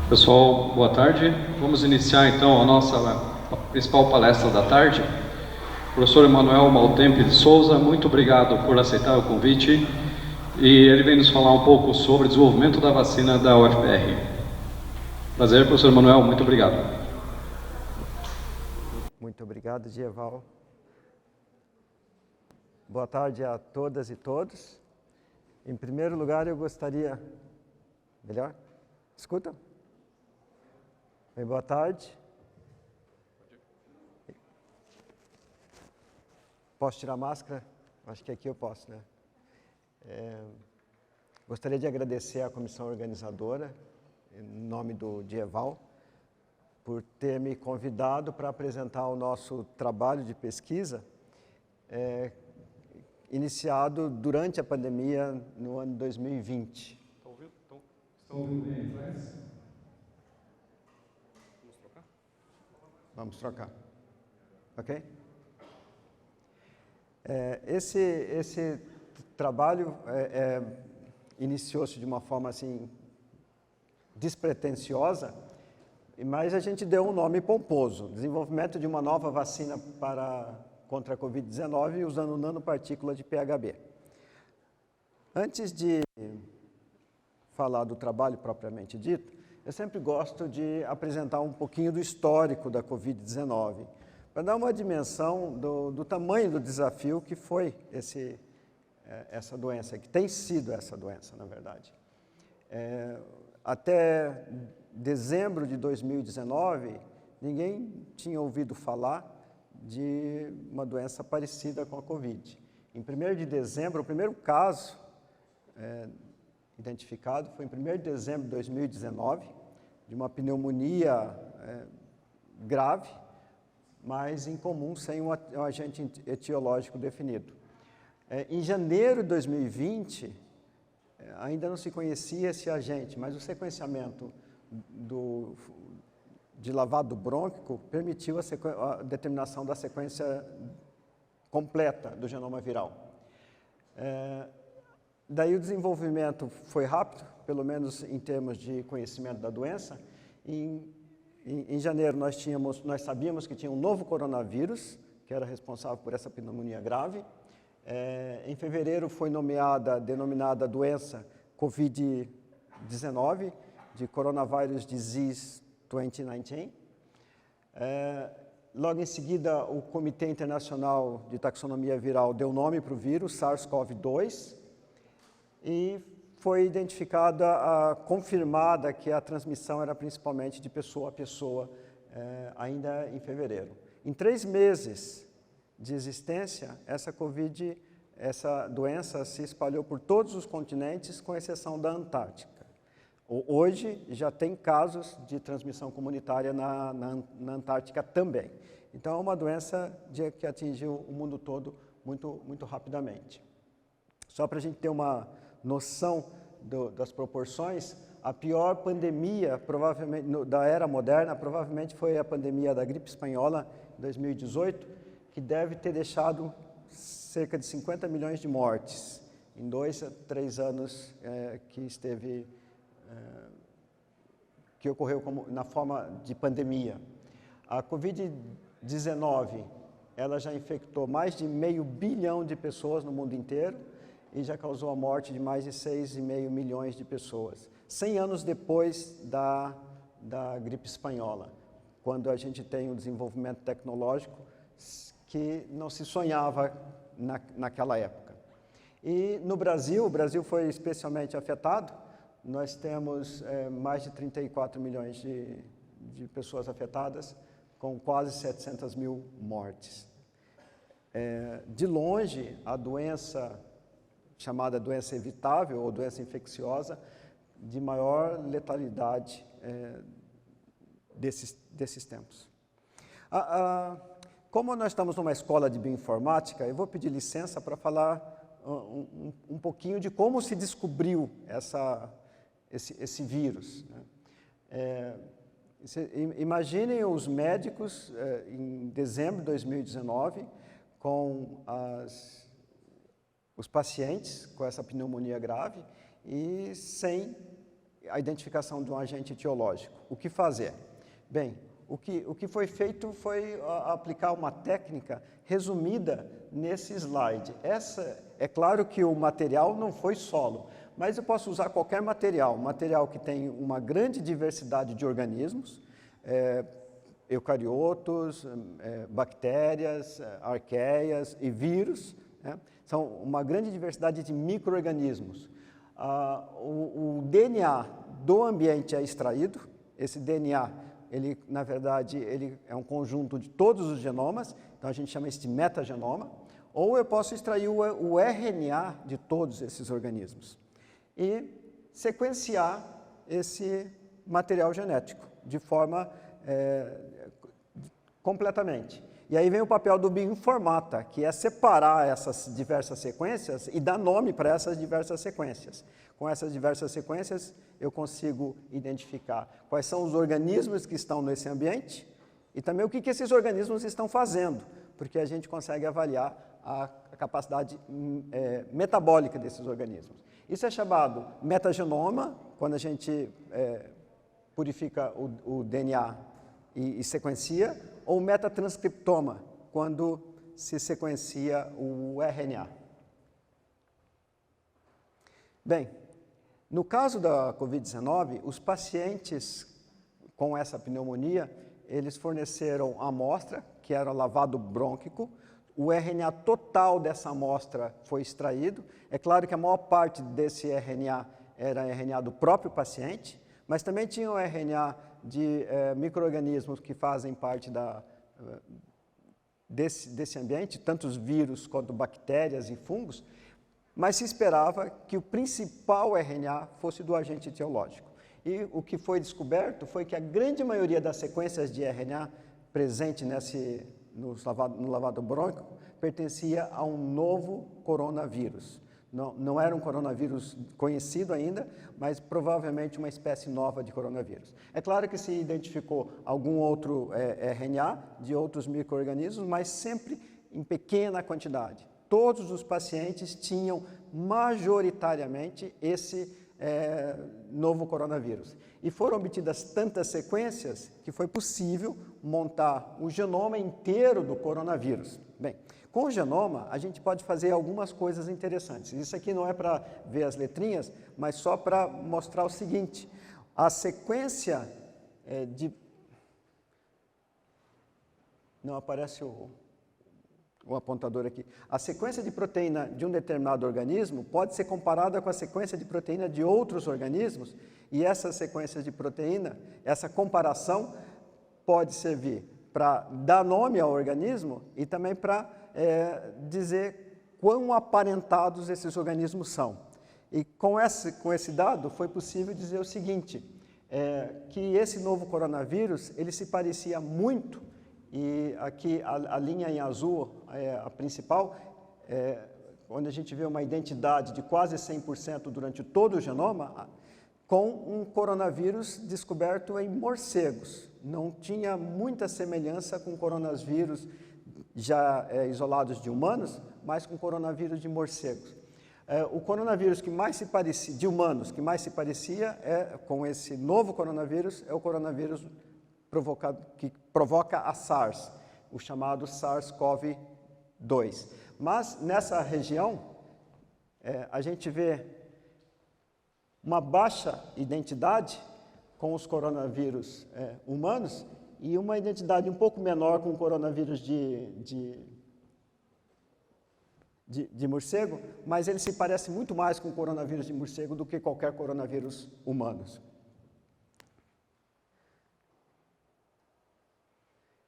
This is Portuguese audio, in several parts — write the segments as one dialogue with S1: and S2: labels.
S1: Pessoal, boa tarde. Vamos iniciar então a nossa principal palestra da tarde. Professor Emanuel Maltempe de Souza, muito obrigado por aceitar o convite. E ele vem nos falar um pouco sobre o desenvolvimento da vacina da UFPR. Prazer, professor Emanuel, muito obrigado.
S2: Muito obrigado, Dieval. Boa tarde a todas e todos. Em primeiro lugar, eu gostaria... Melhor? Escuta? Bem, boa tarde. Posso tirar a máscara? Acho que aqui eu posso, né? Gostaria de agradecer à comissão organizadora, em nome do Dieval, por ter me convidado para apresentar o nosso trabalho de pesquisa, iniciado durante a pandemia no ano 2020. Estão ouvindo bem atrás? Vamos trocar. Ok? Esse trabalho iniciou-se de uma forma assim despretensiosa, mas a gente deu um nome pomposo: desenvolvimento de uma nova vacina contra a Covid-19 usando nanopartícula de PHB. Antes de falar do trabalho propriamente dito, eu sempre gosto de apresentar um pouquinho do histórico da Covid-19, para dar uma dimensão do tamanho do desafio que foi essa doença, que tem sido essa doença, na verdade. Até dezembro de 2019, ninguém tinha ouvido falar de uma doença parecida com a Covid. Em 1º de dezembro, o primeiro caso identificado foi em 1º de dezembro de 2019, de uma pneumonia grave, mas incomum, sem um agente etiológico definido. Em janeiro de 2020, ainda não se conhecia esse agente, mas o sequenciamento de lavado brônquico permitiu a determinação da sequência completa do genoma viral. Daí o desenvolvimento foi rápido, pelo menos em termos de conhecimento da doença. Em janeiro nós sabíamos que tinha um novo coronavírus, que era responsável por essa pneumonia grave. Em fevereiro foi denominada a doença Covid-19, de Coronavirus Disease 2019. Logo em seguida, o Comitê Internacional de Taxonomia Viral deu nome para o vírus, SARS-CoV-2, e foi confirmada que a transmissão era principalmente de pessoa a pessoa, ainda em fevereiro. Em 3 meses de existência, essa doença se espalhou por todos os continentes, com exceção da Antártica. Hoje já tem casos de transmissão comunitária na Antártica também. Então é uma doença que atingiu o mundo todo muito, muito rapidamente. Só para a gente ter uma noção das proporções, a pior pandemia provavelmente da era moderna provavelmente foi a pandemia da gripe espanhola em 2018, que deve ter deixado cerca de 50 milhões de mortes em 2 a 3 anos que ocorreu na forma de pandemia. A Covid-19, ela já infectou mais de 500 milhões de pessoas no mundo inteiro e já causou a morte de mais de 6,5 milhões de pessoas. 100 anos depois da gripe espanhola, quando a gente tem um desenvolvimento tecnológico que não se sonhava naquela época. E no Brasil, o Brasil foi especialmente afetado. Nós temos mais de 34 milhões de pessoas afetadas, com quase 700 mil mortes. De longe, a doença chamada doença evitável ou doença infecciosa de maior letalidade desses tempos. Como nós estamos numa escola de bioinformática, eu vou pedir licença para falar um pouquinho de como se descobriu esse vírus, né? Imaginem os médicos em dezembro de 2019 com os pacientes com essa pneumonia grave e sem a identificação de um agente etiológico. O que fazer? Bem, o que foi feito foi aplicar uma técnica resumida nesse slide. É claro que o material não foi solo, mas eu posso usar qualquer material, material que tem uma grande diversidade de organismos, eucariotos, bactérias, arqueias e vírus, né? São uma grande diversidade de micro-organismos. O DNA do ambiente é extraído, esse DNA, na verdade, ele é um conjunto de todos os genomas, então a gente chama isso de metagenoma, ou eu posso extrair o RNA de todos esses organismos e sequenciar esse material genético de forma completamente. E aí vem o papel do bioinformata, que é separar essas diversas sequências e dar nome para essas diversas sequências. Com essas diversas sequências, eu consigo identificar quais são os organismos que estão nesse ambiente e também o que esses organismos estão fazendo, porque a gente consegue avaliar a capacidade metabólica desses organismos. Isso é chamado metagenoma, quando a gente purifica o DNA e sequencia, ou metatranscriptoma, quando se sequencia o RNA. Bem, no caso da Covid-19, os pacientes com essa pneumonia, eles forneceram a amostra, que era lavado brônquico, o RNA total dessa amostra foi extraído. É claro que a maior parte desse RNA era RNA do próprio paciente, mas também tinha o RNA de micro-organismos que fazem parte desse ambiente, tanto os vírus quanto bactérias e fungos, mas se esperava que o principal RNA fosse do agente etiológico. E o que foi descoberto foi que a grande maioria das sequências de RNA presente no lavado brônquico pertencia a um novo coronavírus. Não era um coronavírus conhecido ainda, mas provavelmente uma espécie nova de coronavírus. É claro que se identificou algum outro RNA de outros micro-organismos, mas sempre em pequena quantidade. Todos os pacientes tinham majoritariamente esse novo coronavírus. E foram obtidas tantas sequências que foi possível montar o genoma inteiro do coronavírus. Bem, com o genoma, a gente pode fazer algumas coisas interessantes. Isso aqui não é para ver as letrinhas, mas só para mostrar o seguinte. A sequência Não aparece o apontador aqui. A sequência de proteína de um determinado organismo pode ser comparada com a sequência de proteína de outros organismos, e essas sequências de proteína, essa comparação pode servir para dar nome ao organismo e também para dizer quão aparentados esses organismos são. E com esse dado foi possível dizer o seguinte, que esse novo coronavírus, ele se parecia muito, e aqui a linha em azul, a principal, onde a gente vê uma identidade de quase 100% durante todo o genoma, com um coronavírus descoberto em morcegos. Não tinha muita semelhança com coronavírus já isolados de humanos, mas com coronavírus de morcegos. O coronavírus que mais se parecia, de humanos, que mais se parecia com esse novo coronavírus, é o coronavírus que provoca a SARS, o chamado SARS-CoV-2. Mas nessa região, a gente vê uma baixa identidade com os coronavírus humanos e uma identidade um pouco menor com o coronavírus de morcego, mas ele se parece muito mais com o coronavírus de morcego do que qualquer coronavírus humano.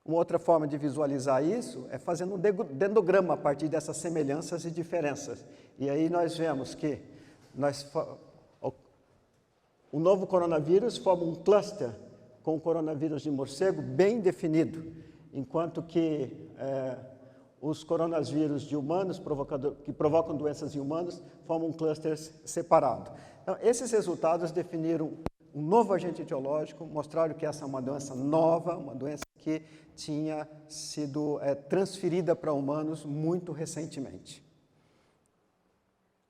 S2: Uma outra forma de visualizar isso é fazendo um dendrograma a partir dessas semelhanças e diferenças. E aí nós vemos que o novo coronavírus forma um cluster com o coronavírus de morcego bem definido, enquanto que os coronavírus de humanos, que provocam doenças em humanos, formam um cluster separado. Então, esses resultados definiram um novo agente etiológico, mostraram que essa é uma doença nova, uma doença que tinha sido transferida para humanos muito recentemente.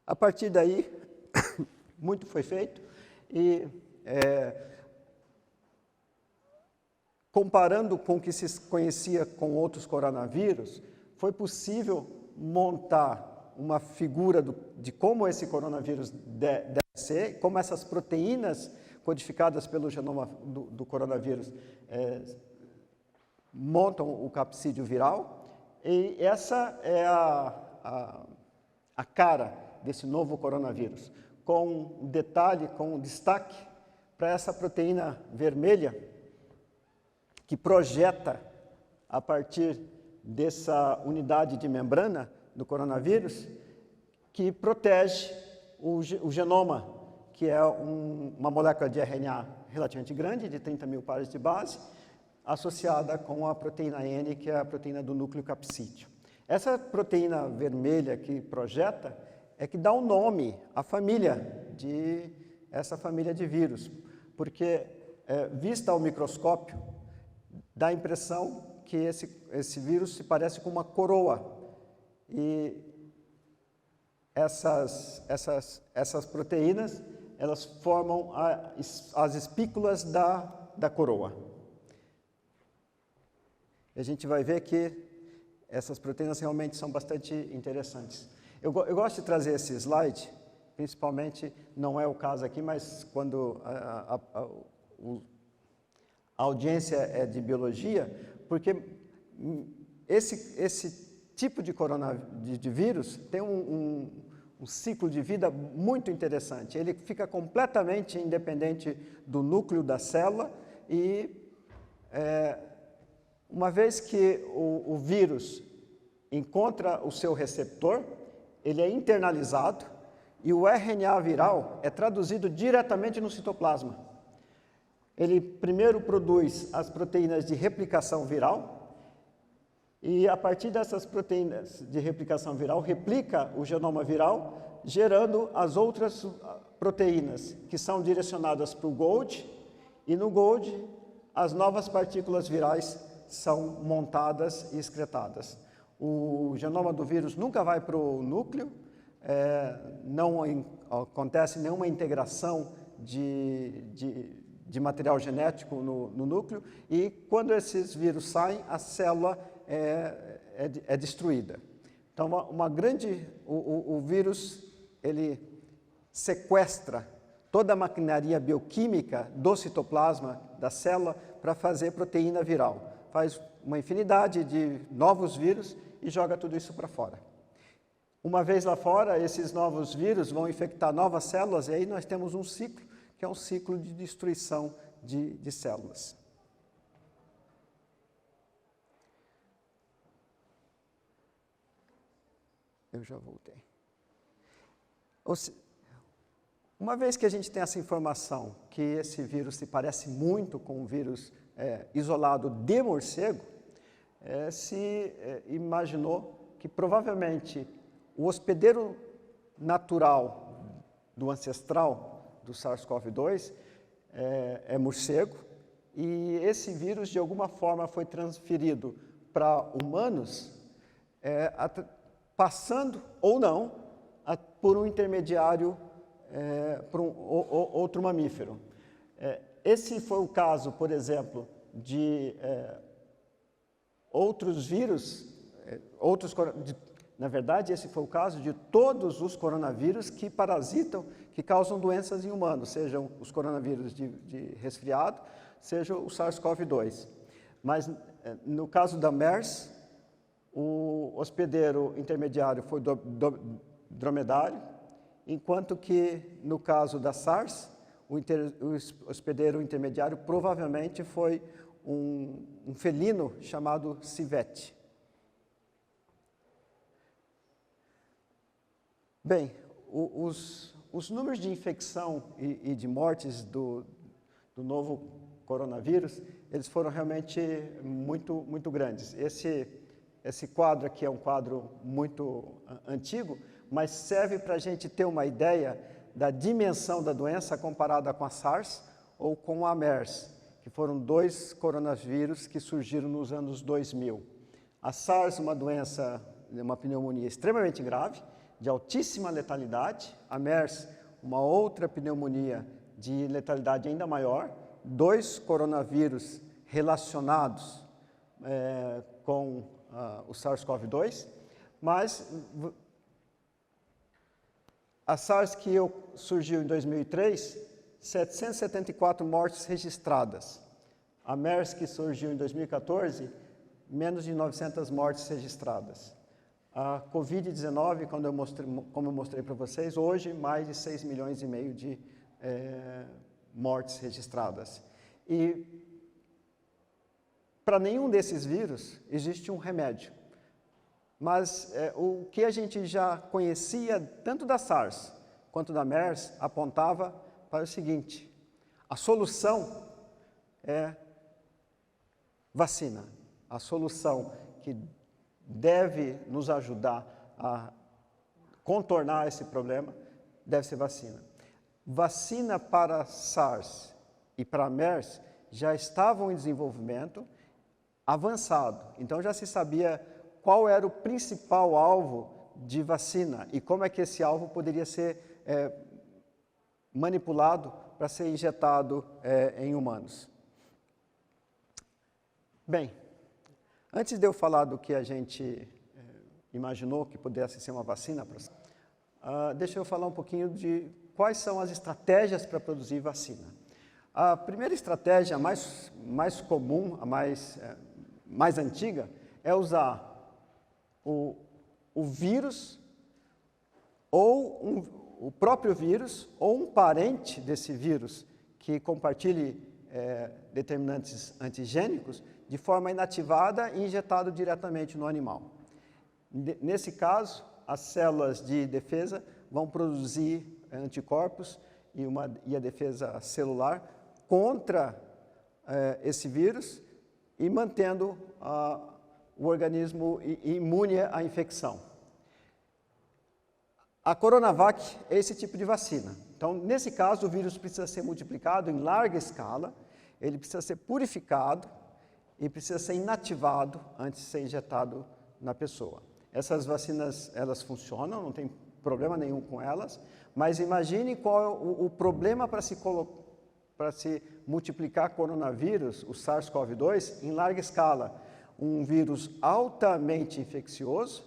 S2: A partir daí, muito foi feito e comparando com o que se conhecia com outros coronavírus, foi possível montar uma figura de como esse coronavírus deve ser, como essas proteínas codificadas pelo genoma do coronavírus montam o capsídeo viral, e essa é a cara desse novo coronavírus, com detalhe, com destaque para essa proteína vermelha, que projeta, a partir dessa unidade de membrana do coronavírus, que protege o genoma, que é uma molécula de RNA relativamente grande, de 30 mil pares de base, associada com a proteína N, que é a proteína do núcleo capsídeo. Essa proteína vermelha que projeta é que dá o nome à família essa família de vírus, porque, vista ao microscópio, dá a impressão que esse vírus se parece com uma coroa. E essas proteínas, elas formam as espículas da coroa. E a gente vai ver que essas proteínas realmente são bastante interessantes. Eu gosto de trazer esse slide, principalmente, não é o caso aqui, mas quando a audiência é de biologia, porque esse tipo de vírus tem um ciclo de vida muito interessante. Ele fica completamente independente do núcleo da célula e, uma vez que o vírus encontra o seu receptor, ele é internalizado e o RNA viral é traduzido diretamente no citoplasma. Ele primeiro produz as proteínas de replicação viral e, a partir dessas proteínas de replicação viral, replica o genoma viral, gerando as outras proteínas que são direcionadas para o GOLD, e no GOLD as novas partículas virais são montadas e excretadas. O genoma do vírus nunca vai para o núcleo, não acontece nenhuma integração de material genético no núcleo, e quando esses vírus saem, a célula é destruída. Então, o vírus, ele sequestra toda a maquinaria bioquímica do citoplasma da célula para fazer proteína viral. Faz uma infinidade de novos vírus e joga tudo isso para fora. Uma vez lá fora, esses novos vírus vão infectar novas células, e aí nós temos um ciclo, que é um ciclo de destruição de células. Eu já voltei. Uma vez que a gente tem essa informação que esse vírus se parece muito com um vírus isolado de morcego, se imaginou que provavelmente o hospedeiro natural do ancestral do SARS-CoV-2 é morcego, e esse vírus de alguma forma foi transferido para humanos, passando ou não por um intermediário, por outro mamífero. Esse foi o caso, por exemplo, de outros vírus, na verdade, esse foi o caso de todos os coronavírus que parasitam, que causam doenças em humanos, sejam os coronavírus de resfriado, seja o SARS-CoV-2. Mas, no caso da MERS, o hospedeiro intermediário foi dromedário, enquanto que, no caso da SARS, o hospedeiro intermediário provavelmente foi um felino chamado civete. Bem, os números de infecção e de mortes do novo coronavírus, eles foram realmente muito grandes. Esse quadro aqui é um quadro muito antigo, mas serve para a gente ter uma ideia da dimensão da doença comparada com a SARS ou com a MERS, que foram dois coronavírus que surgiram nos anos 2000. A SARS, uma doença, uma pneumonia extremamente grave, de altíssima letalidade. A MERS, uma outra pneumonia de letalidade ainda maior, 2 coronavírus relacionados com o SARS-CoV-2, mas a SARS que surgiu em 2003, 774 mortes registradas. A MERS que surgiu em 2014, menos de 900 mortes registradas. A Covid-19, como eu mostrei para vocês, hoje mais de 6 milhões e meio de mortes registradas. E para nenhum desses vírus existe um remédio. Mas o que a gente já conhecia, tanto da SARS quanto da MERS, apontava para o seguinte: a solução é vacina. A solução que deve nos ajudar a contornar esse problema deve ser vacina. Vacina para SARS e para MERS já estavam em desenvolvimento avançado, então já se sabia qual era o principal alvo de vacina e como é que esse alvo poderia ser manipulado para ser injetado em humanos. Bem, antes de eu falar do que a gente imaginou que pudesse ser uma vacina, deixa eu falar um pouquinho de quais são as estratégias para produzir vacina. A primeira estratégia mais comum, a mais antiga, é usar o vírus, ou o próprio vírus, ou um parente desse vírus que compartilhe determinantes antigênicos, de forma inativada e injetado diretamente no animal. Nesse caso, as células de defesa vão produzir anticorpos e a defesa celular contra esse vírus e mantendo o organismo imune à infecção. A Coronavac é esse tipo de vacina. Então, nesse caso, o vírus precisa ser multiplicado em larga escala, ele precisa ser purificado e precisa ser inativado antes de ser injetado na pessoa. Essas vacinas, elas funcionam, não tem problema nenhum com elas, mas imagine qual é o problema para se multiplicar coronavírus, o SARS-CoV-2, em larga escala. Um vírus altamente infeccioso,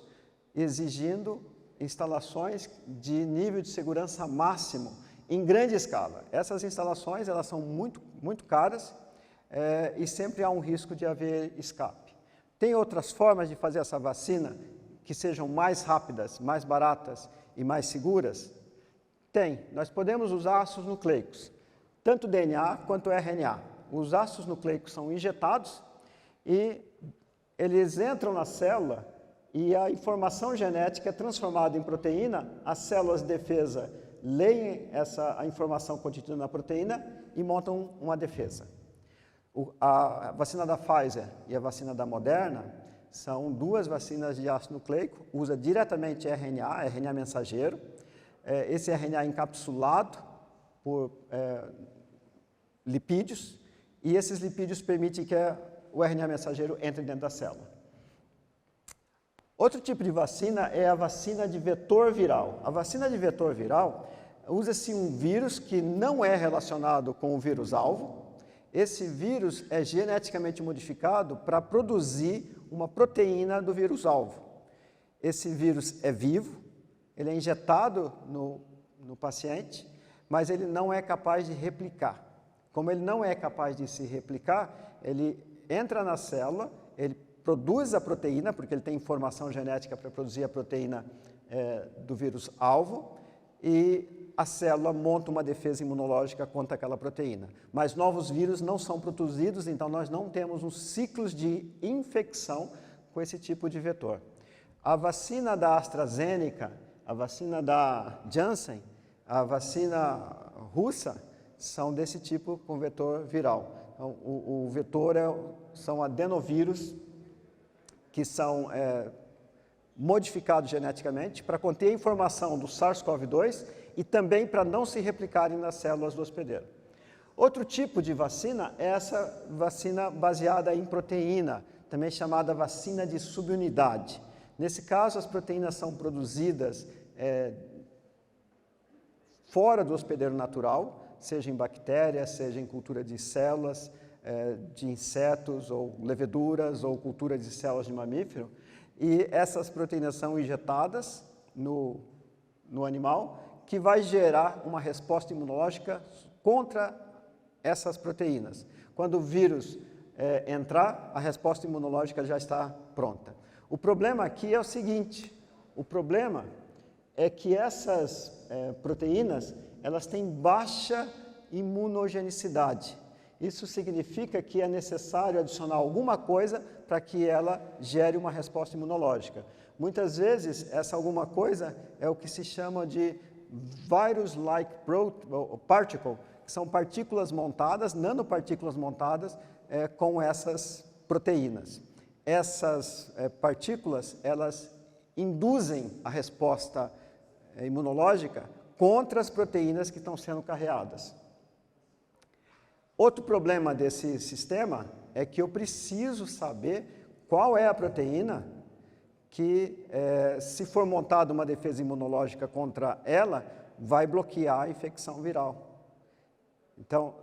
S2: exigindo instalações de nível de segurança máximo, em grande escala. Essas instalações, elas são muito caras e sempre há um risco de haver escape. Tem outras formas de fazer essa vacina que sejam mais rápidas, mais baratas e mais seguras? Tem. Nós podemos usar ácidos nucleicos, tanto DNA quanto RNA. Os ácidos nucleicos são injetados e eles entram na célula e a informação genética é transformada em proteína, as células de defesa leem a informação contida na proteína e montam uma defesa. A vacina da Pfizer e a vacina da Moderna são 2 vacinas de ácido nucleico, usa diretamente RNA mensageiro. Esse RNA é encapsulado por lipídios e esses lipídios permitem que o RNA mensageiro entre dentro da célula. Outro tipo de vacina é a vacina de vetor viral. A vacina de vetor viral usa-se um vírus que não é relacionado com o vírus-alvo. Esse vírus é geneticamente modificado para produzir uma proteína do vírus-alvo. Esse vírus é vivo, ele é injetado no paciente, mas ele não é capaz de replicar. Como ele não é capaz de se replicar, ele entra na célula, ele produz a proteína, porque ele tem informação genética para produzir a proteína do vírus-alvo, e a célula monta uma defesa imunológica contra aquela proteína. Mas novos vírus não são produzidos, então nós não temos uns ciclos de infecção com esse tipo de vetor. A vacina da AstraZeneca, a vacina da Janssen, a vacina russa, são desse tipo com vetor viral. Então, o vetor são adenovírus que são modificados geneticamente para conter a informação do SARS-CoV-2 e também para não se replicarem nas células do hospedeiro. Outro tipo de vacina é essa vacina baseada em proteína, também chamada vacina de subunidade. Nesse caso, as proteínas são produzidas fora do hospedeiro natural, seja em bactérias, seja em cultura de células, de insetos ou leveduras ou cultura de células de mamífero, e essas proteínas são injetadas no animal, que vai gerar uma resposta imunológica contra essas proteínas. Quando o vírus entrar, a resposta imunológica já está pronta. O problema aqui é o seguinte, o problema é que essas proteínas, elas têm baixa imunogenicidade. Isso significa que é necessário adicionar alguma coisa para que ela gere uma resposta imunológica. Muitas vezes, essa alguma coisa é o que se chama de virus-like particle, que são partículas montadas, nanopartículas montadas com essas proteínas. Essas partículas, elas induzem a resposta imunológica contra as proteínas que estão sendo carreadas. Outro problema desse sistema é que eu preciso saber qual é a proteína que, se for montada uma defesa imunológica contra ela, vai bloquear a infecção viral. Então,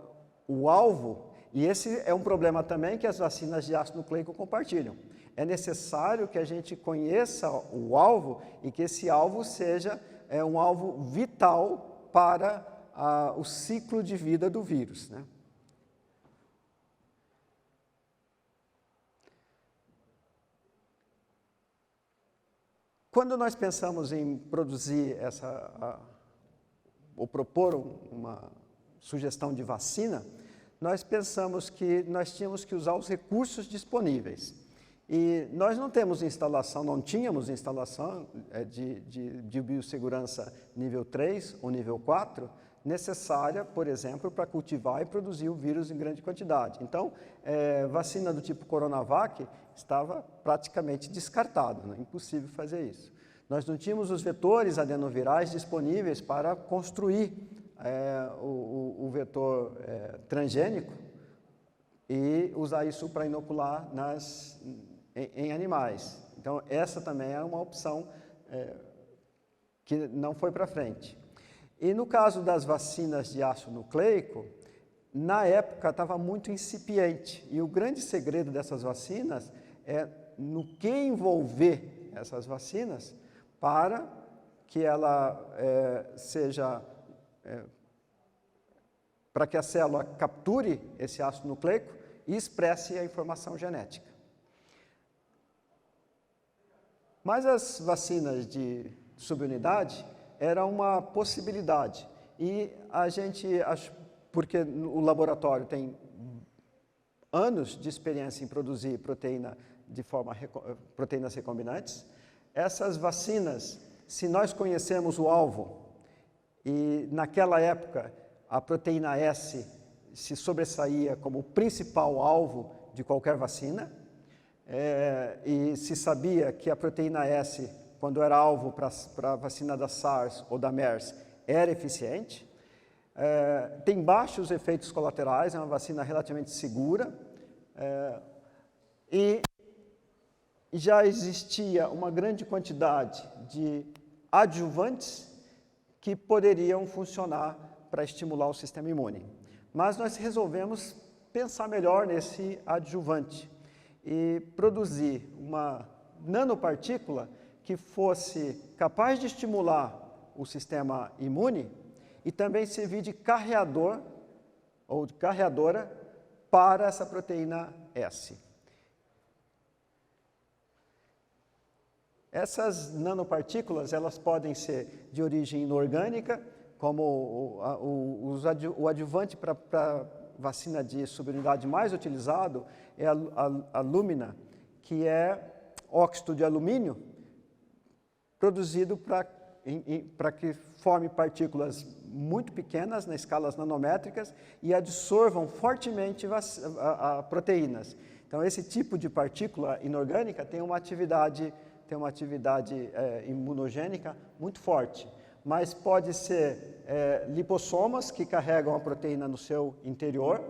S2: o alvo, e esse é um problema também que as vacinas de ácido nucleico compartilham. É necessário que a gente conheça o alvo e que esse alvo seja um alvo vital para o ciclo de vida do vírus, né? Quando nós pensamos em produzir ou propor uma sugestão de vacina, nós pensamos que nós tínhamos que usar os recursos disponíveis. E nós não tínhamos instalação de biossegurança nível 3 ou nível 4, necessária, por exemplo, para cultivar e produzir o vírus em grande quantidade. Então, vacina do tipo Coronavac estava praticamente descartada, né? Impossível fazer isso. Nós não tínhamos os vetores adenovirais disponíveis para construir o vetor transgênico e usar isso para inocular em animais. Então, essa também é uma opção que não foi para frente. E no caso das vacinas de ácido nucleico, na época estava muito incipiente. E o grande segredo dessas vacinas é no que envolver essas vacinas para que ela para que a célula capture esse ácido nucleico e expresse a informação genética. Mas as vacinas de subunidade era uma possibilidade. E a gente, porque o laboratório tem anos de experiência em produzir proteínas recombinantes, essas vacinas, se nós conhecemos o alvo, e naquela época a proteína S se sobressaía como o principal alvo de qualquer vacina, e se sabia que a proteína S, quando era alvo para a vacina da SARS ou da MERS, era eficiente. Tem baixos efeitos colaterais, é uma vacina relativamente segura, e já existia uma grande quantidade de adjuvantes que poderiam funcionar para estimular o sistema imune. Mas nós resolvemos pensar melhor nesse adjuvante e produzir uma nanopartícula que fosse capaz de estimular o sistema imune e também servir de carreador ou de carreadora para essa proteína S. Essas nanopartículas, elas podem ser de origem inorgânica, como o adjuvante para vacina de subunidade mais utilizado é a Lumina, que é óxido de alumínio, produzido para que forme partículas muito pequenas, nas escalas nanométricas, e absorvam fortemente proteínas. Então, esse tipo de partícula inorgânica tem uma atividade imunogênica muito forte, mas pode ser lipossomas que carregam a proteína no seu interior,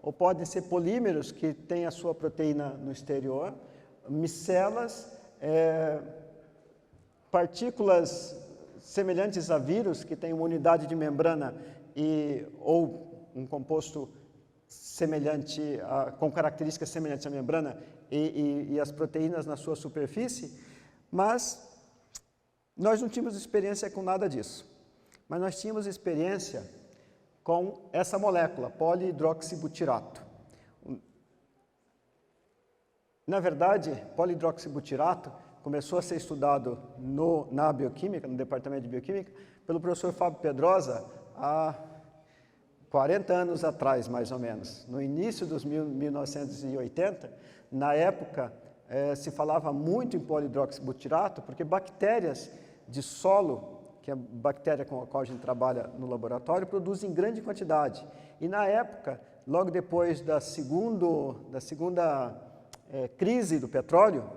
S2: ou podem ser polímeros que têm a sua proteína no exterior, micelas, partículas semelhantes a vírus que têm uma unidade de membrana ou um composto semelhante, com características semelhantes à membrana e as proteínas na sua superfície, mas nós não tínhamos experiência com nada disso. Mas nós tínhamos experiência com essa molécula, polihidroxibutirato. Na verdade, polihidroxibutirato começou a ser estudado na bioquímica, no departamento de bioquímica, pelo professor Fábio Pedrosa há 40 anos atrás, mais ou menos. No início dos 1980, na época, se falava muito em polihidroxibutirato, porque bactérias de solo, que é a bactéria com a qual a gente trabalha no laboratório, produzem em grande quantidade. E na época, logo depois da segunda crise do petróleo,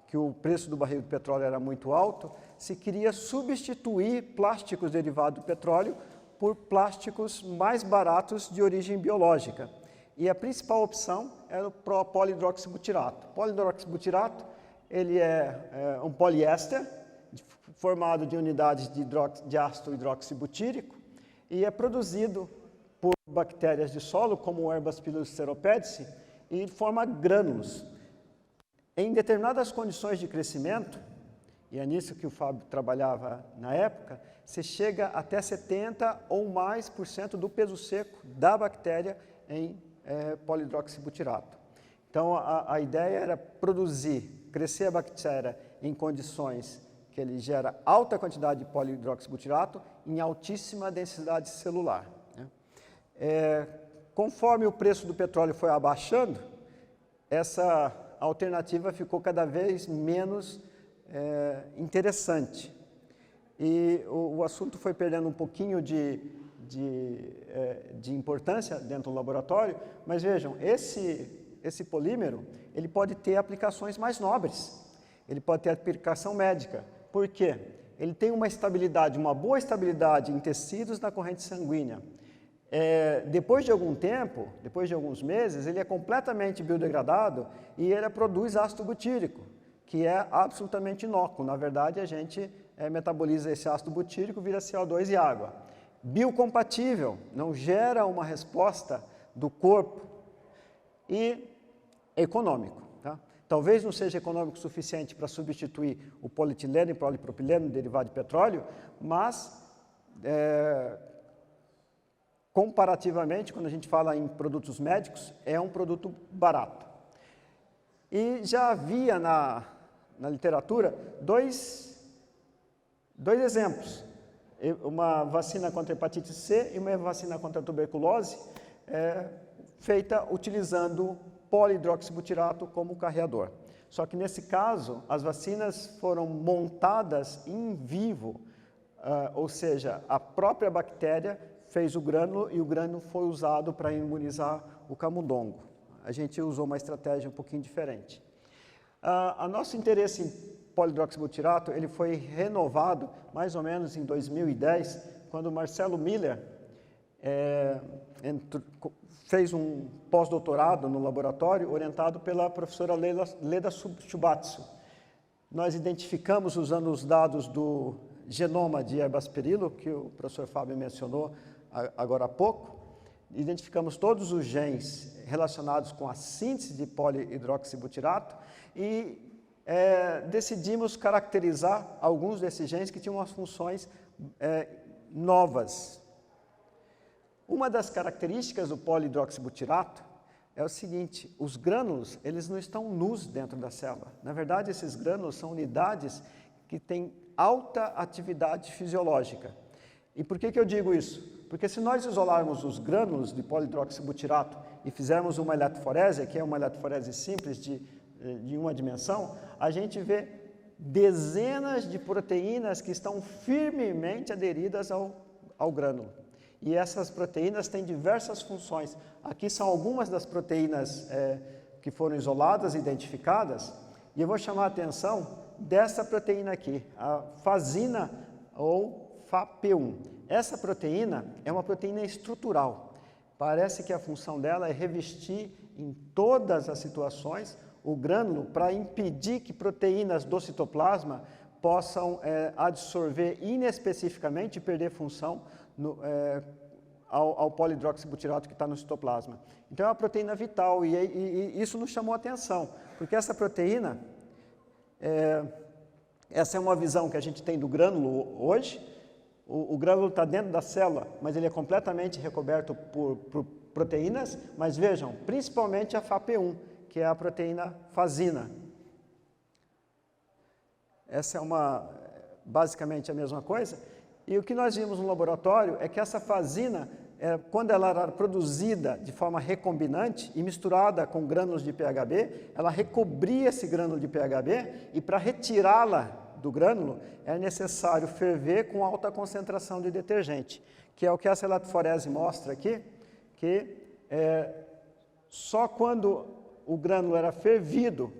S2: que o preço do barril do petróleo era muito alto, se queria substituir plásticos derivados do petróleo por plásticos mais baratos de origem biológica. E a principal opção era o polihidroxibutirato. O polihidroxibutirato, ele é um poliéster formado de unidades de ácido hidroxibutírico e é produzido por bactérias de solo, como o Herbacillus ceropedici, e forma grânulos. Em determinadas condições de crescimento, e é nisso que o Fábio trabalhava na época, se chega até 70% ou mais do peso seco da bactéria em polihidroxibutirato. Então, a ideia era crescer a bactéria em condições que ele gera alta quantidade de polihidroxibutirato em altíssima densidade celular. Conforme o preço do petróleo foi abaixando, essa alternativa ficou cada vez menos interessante. E o assunto foi perdendo um pouquinho de importância dentro do laboratório, mas vejam, esse polímero, ele pode ter aplicações mais nobres, ele pode ter aplicação médica. Por quê? Ele tem uma boa estabilidade em tecidos na corrente sanguínea. Depois de algum tempo, depois de alguns meses, ele é completamente biodegradado e ele produz ácido butírico, que é absolutamente inócuo. Na verdade, a gente metaboliza esse ácido butírico, vira CO2 e água. Biocompatível, não gera uma resposta do corpo, e econômico. Tá? Talvez não seja econômico o suficiente para substituir o polietileno e polipropileno, derivado de petróleo, mas comparativamente, quando a gente fala em produtos médicos, é um produto barato. E já havia na literatura dois exemplos, uma vacina contra a hepatite C e uma vacina contra a tuberculose, feita utilizando polihidroxibutirato como carreador. Só que nesse caso, as vacinas foram montadas in vivo, ou seja, a própria bactéria fez o grânulo e o grânulo foi usado para imunizar o camundongo. A gente usou uma estratégia um pouquinho diferente. O nosso interesse em polihidroxibutirato ele foi renovado mais ou menos em 2010, quando o Marcelo Miller fez um pós-doutorado no laboratório, orientado pela professora Leda Subatsu. Nós identificamos, usando os dados do genoma de Herbacillus, que o professor Fábio mencionou agora há pouco, identificamos todos os genes relacionados com a síntese de polihidroxibutirato e decidimos caracterizar alguns desses genes que tinham umas funções novas. Uma das características do polihidroxibutirato é o seguinte: os grânulos, eles não estão nus dentro da célula. Na verdade, esses grânulos são unidades que têm alta atividade fisiológica. E por que eu digo isso? Porque se nós isolarmos os grânulos de polihidroxibutirato e fizermos uma eletroforese, que é uma eletroforese simples de uma dimensão, a gente vê dezenas de proteínas que estão firmemente aderidas ao grânulo. E essas proteínas têm diversas funções. Aqui são algumas das proteínas que foram isoladas, identificadas, e eu vou chamar a atenção dessa proteína aqui, a fasina ou FAP1. Essa proteína é uma proteína estrutural. Parece que a função dela é revestir em todas as situações o grânulo para impedir que proteínas do citoplasma possam absorver inespecificamente e perder função ao polihidroxibutirato que está no citoplasma. Então é uma proteína vital e isso nos chamou a atenção, porque essa proteína, essa é uma visão que a gente tem do grânulo hoje. O grânulo está dentro da célula, mas ele é completamente recoberto por proteínas, mas vejam, principalmente a FAP1, que é a proteína fasina. Essa é basicamente a mesma coisa. E o que nós vimos no laboratório é que essa fasina, quando ela era produzida de forma recombinante e misturada com grânulos de PHB, ela recobria esse grânulo de PHB e para retirá-la do grânulo é necessário ferver com alta concentração de detergente, que é o que essa eletroforese mostra aqui, que só quando o grânulo era fervido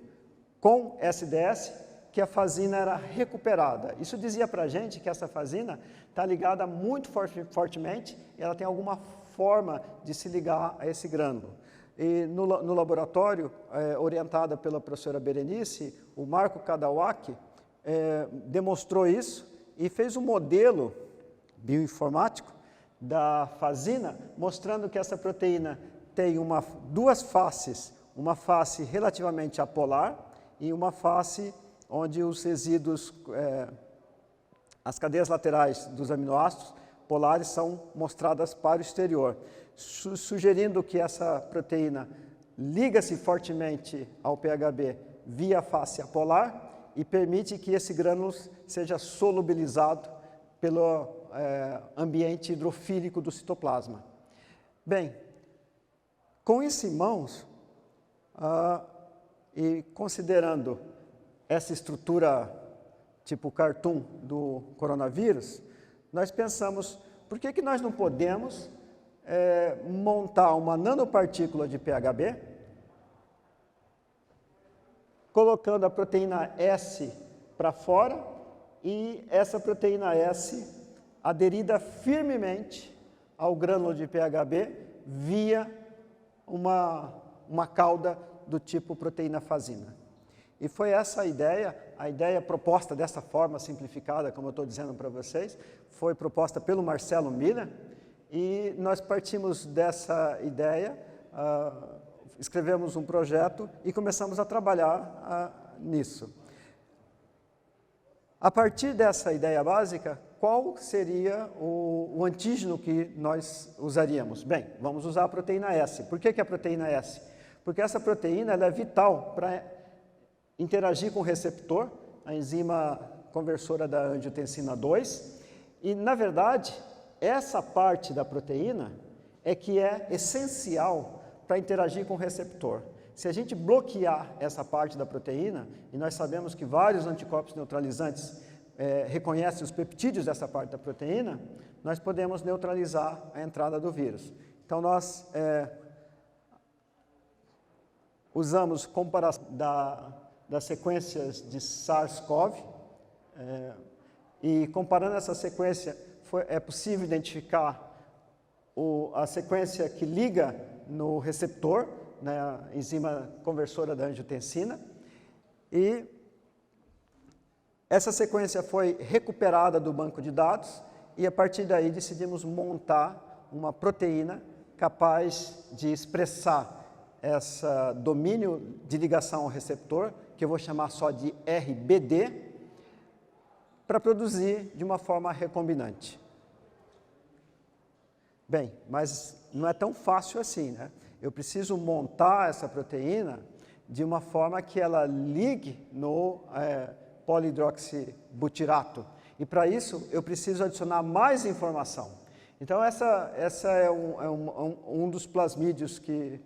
S2: com SDS que a fasina era recuperada. Isso dizia para a gente que essa fasina está ligada muito fortemente e ela tem alguma forma de se ligar a esse grânulo. E no laboratório, orientada pela professora Berenice, o Marco Kadawaki demonstrou isso e fez um modelo bioinformático da fasina, mostrando que essa proteína tem duas faces, uma face relativamente apolar e uma face onde os resíduos, as cadeias laterais dos aminoácidos polares são mostradas para o exterior, sugerindo que essa proteína liga-se fortemente ao PHB via face apolar e permite que esse grânulo seja solubilizado pelo ambiente hidrofílico do citoplasma. Bem, com isso em mãos, e considerando essa estrutura tipo cartoon do coronavírus, nós pensamos, por que nós não podemos montar uma nanopartícula de PHB, colocando a proteína S para fora e essa proteína S aderida firmemente ao grânulo de PHB via uma cauda do tipo proteína fasina. E foi essa a ideia proposta dessa forma simplificada, como eu estou dizendo para vocês, foi proposta pelo Marcelo Miller, e nós partimos dessa ideia, escrevemos um projeto e começamos a trabalhar nisso. A partir dessa ideia básica, qual seria o antígeno que nós usaríamos? Bem, vamos usar a proteína S. Por que a proteína S? Porque essa proteína ela é vital para interagir com o receptor, a enzima conversora da angiotensina 2, e, na verdade, essa parte da proteína é que é essencial para interagir com o receptor. Se a gente bloquear essa parte da proteína, e nós sabemos que vários anticorpos neutralizantes reconhecem os peptídeos dessa parte da proteína, nós podemos neutralizar a entrada do vírus. Então, nós usamos comparação das sequências de SARS-CoV, e comparando essa sequência, é possível identificar a sequência que liga no receptor, na enzima conversora da angiotensina, e essa sequência foi recuperada do banco de dados, e a partir daí decidimos montar uma proteína capaz de expressar esse domínio de ligação ao receptor, que eu vou chamar só de RBD, para produzir de uma forma recombinante. Bem, mas não é tão fácil assim, né? Eu preciso montar essa proteína de uma forma que ela ligue no polihidroxibutirato. E para isso eu preciso adicionar mais informação. Então essa é um dos plasmídeos que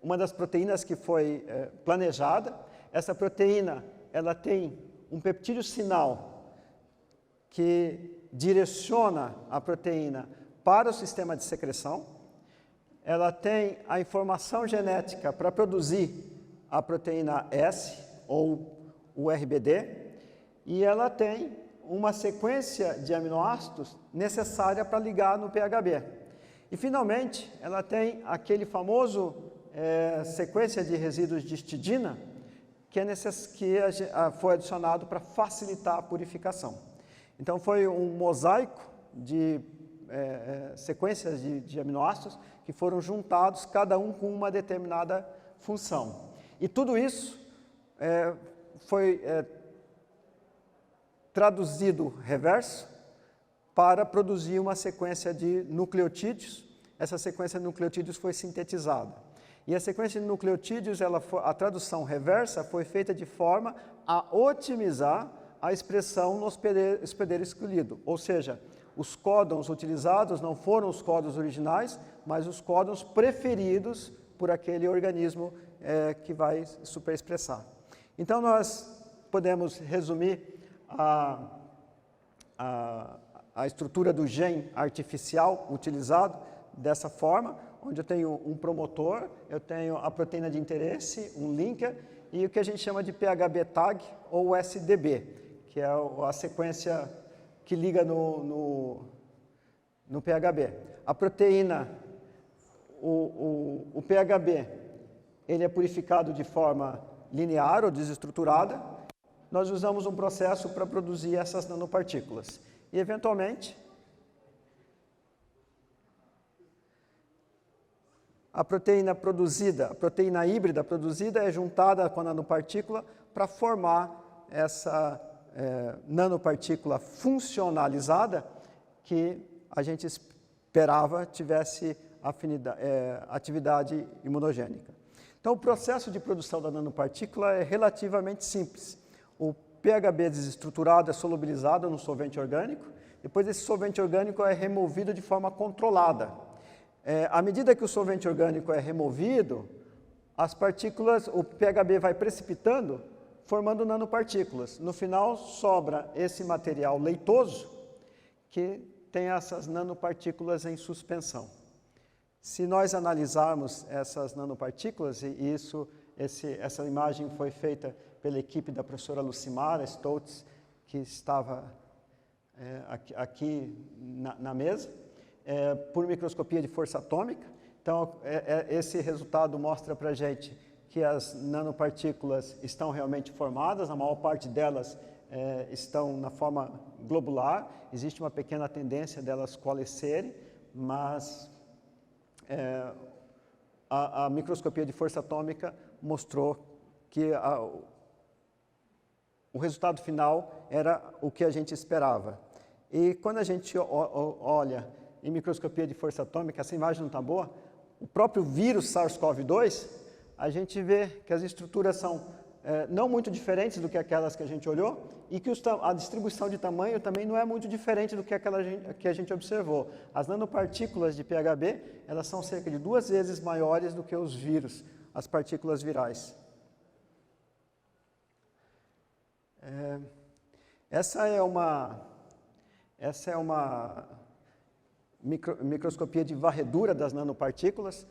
S2: uma das proteínas que foi planejada. Essa proteína ela tem um peptídeo sinal que direciona a proteína para o sistema de secreção. Ela tem a informação genética para produzir a proteína S, ou o RBD, e ela tem uma sequência de aminoácidos necessária para ligar no PHB. E, finalmente, ela tem aquele famoso sequência de resíduos de histidina que foi adicionado para facilitar a purificação. Então, foi um mosaico de sequências de aminoácidos que foram juntados, cada um com uma determinada função. E tudo isso foi traduzido reverso para produzir uma sequência de nucleotídeos. Essa sequência de nucleotídeos foi sintetizada. E a sequência de nucleotídeos, a tradução reversa foi feita de forma a otimizar a expressão no hospedeiro escolhido. Ou seja, os códons utilizados não foram os códons originais, mas os códons preferidos por aquele organismo que vai superexpressar. Então, nós podemos resumir a estrutura do gene artificial utilizado dessa forma, onde eu tenho um promotor, eu tenho a proteína de interesse, um linker, e o que a gente chama de PHB tag ou SDB, que é a sequência que liga no PHB. A proteína, o PHB, ele é purificado de forma linear ou desestruturada. Nós usamos um processo para produzir essas nanopartículas. E, eventualmente, a proteína produzida, a proteína híbrida produzida é juntada com a nanopartícula para formar essa nanopartícula funcionalizada que a gente esperava tivesse atividade imunogênica. Então, o processo de produção da nanopartícula é relativamente simples. O PHB desestruturado é solubilizado no solvente orgânico, depois esse solvente orgânico é removido de forma controlada. À medida que o solvente orgânico é removido, as partículas, o PHB vai precipitando, formando nanopartículas. No final, sobra esse material leitoso, que tem essas nanopartículas em suspensão. Se nós analisarmos essas nanopartículas, e essa imagem foi feita pela equipe da professora Lucimara Stoltz, que estava aqui na mesa, por microscopia de força atômica. Então, esse resultado mostra para a gente que as nanopartículas estão realmente formadas, a maior parte delas estão na forma globular, existe uma pequena tendência delas coalescerem, mas a microscopia de força atômica mostrou que o resultado final era o que a gente esperava. E quando a gente olha em microscopia de força atômica, essa imagem não está boa, o próprio vírus SARS-CoV-2, a gente vê que as estruturas são não muito diferentes do que aquelas que a gente olhou e que a distribuição de tamanho também não é muito diferente do que aquela que a gente observou. As nanopartículas de PHB, elas são cerca de 2 vezes maiores do que os vírus, as partículas virais. Essa é uma microscopia de varredura das nanopartículas.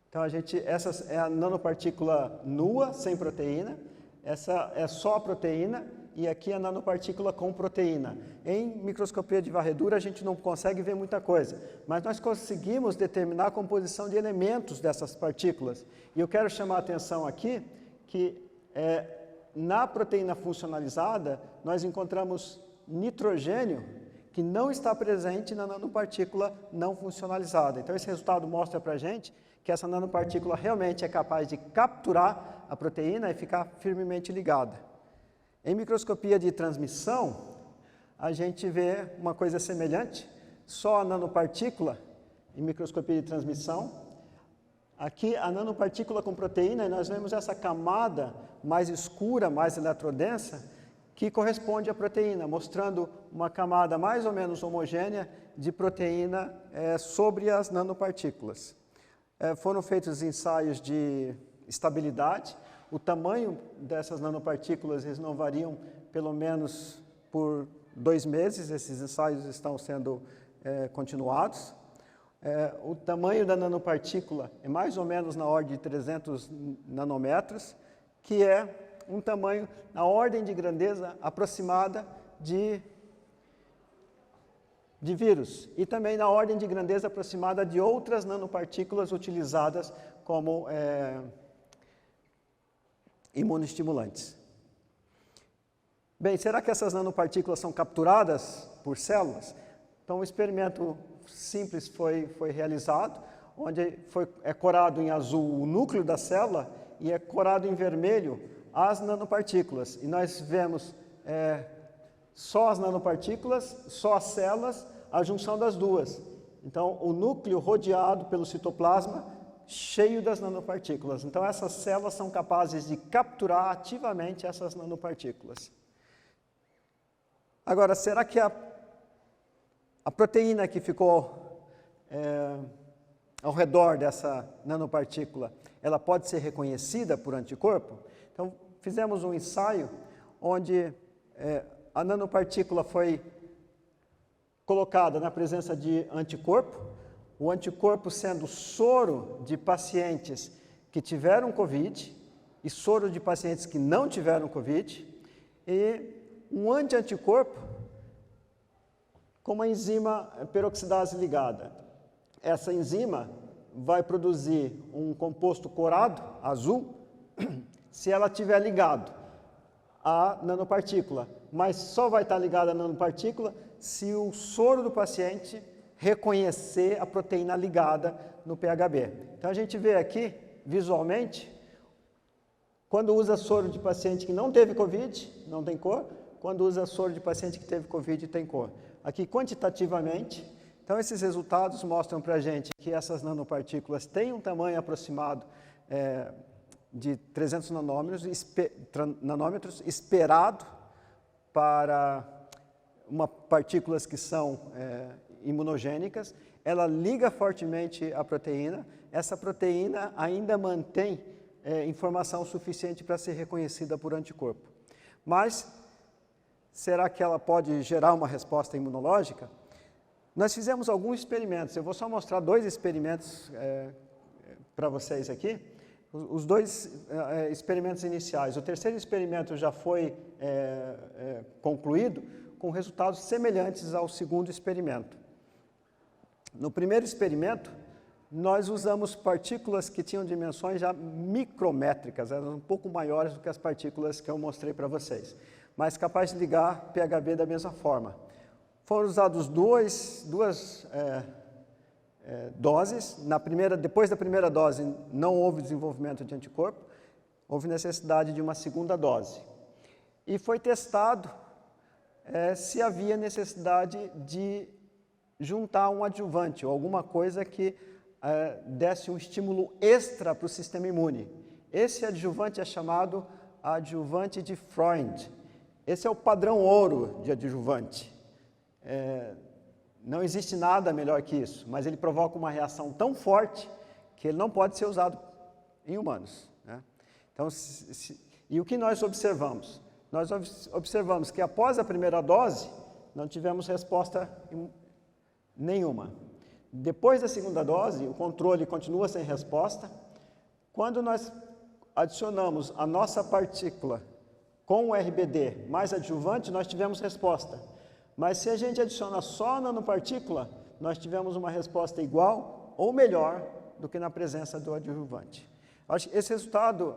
S2: Então, essa é a nanopartícula nua, sem proteína. Essa é só a proteína e aqui a nanopartícula com proteína. Em microscopia de varredura, a gente não consegue ver muita coisa, mas nós conseguimos determinar a composição de elementos dessas partículas. E eu quero chamar a atenção aqui que na proteína funcionalizada, nós encontramos nitrogênio que não está presente na nanopartícula não funcionalizada. Então, esse resultado mostra para a gente que essa nanopartícula realmente é capaz de capturar a proteína e ficar firmemente ligada. Em microscopia de transmissão, a gente vê uma coisa semelhante, só a nanopartícula em microscopia de transmissão. Aqui a nanopartícula com proteína, e nós vemos essa camada mais escura, mais eletrodensa, que corresponde à proteína, mostrando uma camada mais ou menos homogênea de proteína sobre as nanopartículas. Foram feitos ensaios de estabilidade. O tamanho dessas nanopartículas eles não variam pelo menos por 2 meses. Esses ensaios estão sendo continuados. O tamanho da nanopartícula é mais ou menos na ordem de 300 nanômetros, que é um tamanho na ordem de grandeza aproximada de vírus, e também na ordem de grandeza aproximada de outras nanopartículas utilizadas como imunoestimulantes. Bem, será que essas nanopartículas são capturadas por células? Então, um experimento simples foi realizado, onde é corado em azul o núcleo da célula e é corado em vermelho as nanopartículas. E nós vemos só as nanopartículas, só as células, a junção das duas. Então, o núcleo rodeado pelo citoplasma, cheio das nanopartículas. Então, essas células são capazes de capturar ativamente essas nanopartículas. Agora, será que a proteína que ficou ao redor dessa nanopartícula, ela pode ser reconhecida por anticorpo? Então, fizemos um ensaio onde a nanopartícula foi colocada na presença de anticorpo, o anticorpo sendo soro de pacientes que tiveram Covid e soro de pacientes que não tiveram Covid, e um anti-anticorpo com uma enzima peroxidase ligada. Essa enzima vai produzir um composto corado, azul, se ela estiver ligado à nanopartícula, mas só vai estar ligada à nanopartícula se o soro do paciente reconhecer a proteína ligada no PHB. Então a gente vê aqui, visualmente, quando usa soro de paciente que não teve Covid, não tem cor, quando usa soro de paciente que teve Covid, tem cor. Aqui, quantitativamente, então esses resultados mostram para a gente que essas nanopartículas têm um tamanho aproximado de 300 nanômetros esperado para partículas que são imunogênicas. Ela liga fortemente a proteína. Essa proteína ainda mantém informação suficiente para ser reconhecida por anticorpo. Mas, será que ela pode gerar uma resposta imunológica? Nós fizemos alguns experimentos. Eu vou só mostrar 2 experimentos para vocês aqui. Os 2 experimentos iniciais. O terceiro experimento já foi concluído com resultados semelhantes ao segundo experimento. No primeiro experimento, nós usamos partículas que tinham dimensões já micrométricas, eram um pouco maiores do que as partículas que eu mostrei para vocês, mas capazes de ligar PHB da mesma forma. Foram usados duas doses. Depois da primeira dose não houve desenvolvimento de anticorpo, houve necessidade de uma segunda dose. E foi testado se havia necessidade de juntar um adjuvante, ou alguma coisa que desse um estímulo extra para o sistema imune. Esse adjuvante é chamado adjuvante de Freund. Esse é o padrão ouro de adjuvante. Não existe nada melhor que isso, mas ele provoca uma reação tão forte que ele não pode ser usado em humanos, né? Então, e o que nós observamos? Nós observamos que após a primeira dose, não tivemos resposta nenhuma. Depois da segunda dose, o controle continua sem resposta. Quando nós adicionamos a nossa partícula com o RBD mais adjuvante, nós tivemos resposta. Mas se a gente adiciona só a nanopartícula, nós tivemos uma resposta igual ou melhor do que na presença do adjuvante. Acho que esse resultado,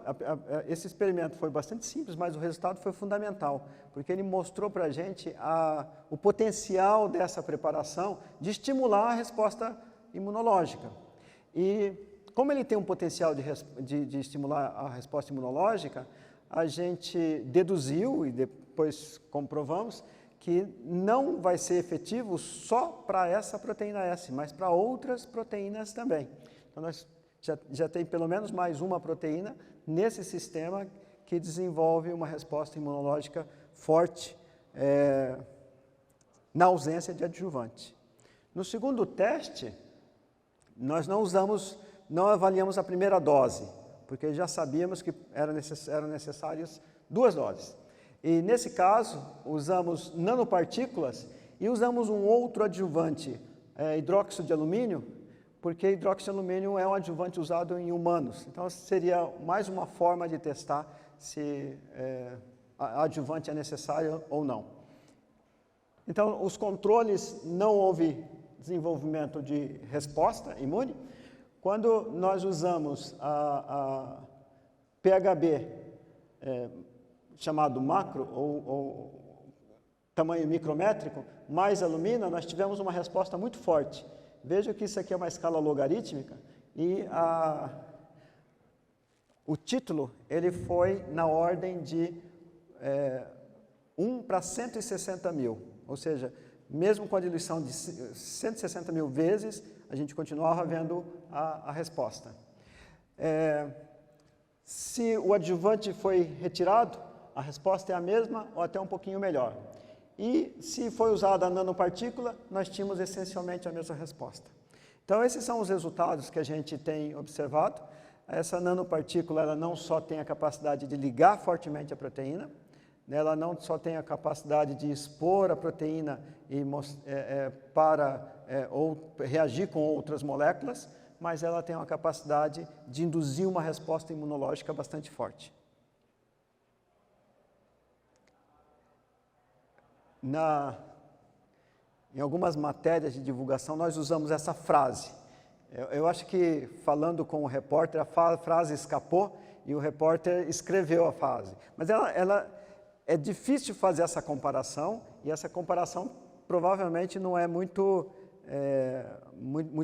S2: esse experimento foi bastante simples, mas o resultado foi fundamental, porque ele mostrou para a gente o potencial dessa preparação de estimular a resposta imunológica. E como ele tem um potencial de estimular a resposta imunológica, a gente deduziu e depois comprovamos que não vai ser efetivo só para essa proteína S, mas para outras proteínas também. Então, nós já tem pelo menos mais uma proteína nesse sistema que desenvolve uma resposta imunológica forte na ausência de adjuvante. No segundo teste, nós não avaliamos a primeira dose, porque já sabíamos que eram necessárias 2 doses. E nesse caso, usamos nanopartículas e usamos um outro adjuvante, hidróxido de alumínio, porque hidróxido de alumínio é um adjuvante usado em humanos. Então, seria mais uma forma de testar se adjuvante é necessário ou não. Então, os controles, não houve desenvolvimento de resposta imune. Quando nós usamos a PHB, chamado macro, ou tamanho micrométrico, mais alumina, nós tivemos uma resposta muito forte. Veja que isso aqui é uma escala logarítmica e o título ele foi na ordem de 1 para 160 mil, ou seja, mesmo com a diluição de 160 mil vezes, a gente continuava vendo a resposta. Se o adjuvante foi retirado, a resposta é a mesma ou até um pouquinho melhor. E se foi usada a nanopartícula, nós tínhamos essencialmente a mesma resposta. Então, esses são os resultados que a gente tem observado. Essa nanopartícula, ela não só tem a capacidade de ligar fortemente a proteína, ela não só tem a capacidade de expor a proteína ou reagir com outras moléculas, mas ela tem uma capacidade de induzir uma resposta imunológica bastante forte. Em algumas matérias de divulgação, nós usamos essa frase. Eu acho que, falando com o repórter, a frase escapou e o repórter escreveu a frase. Mas é difícil fazer essa comparação, e essa comparação provavelmente não é muito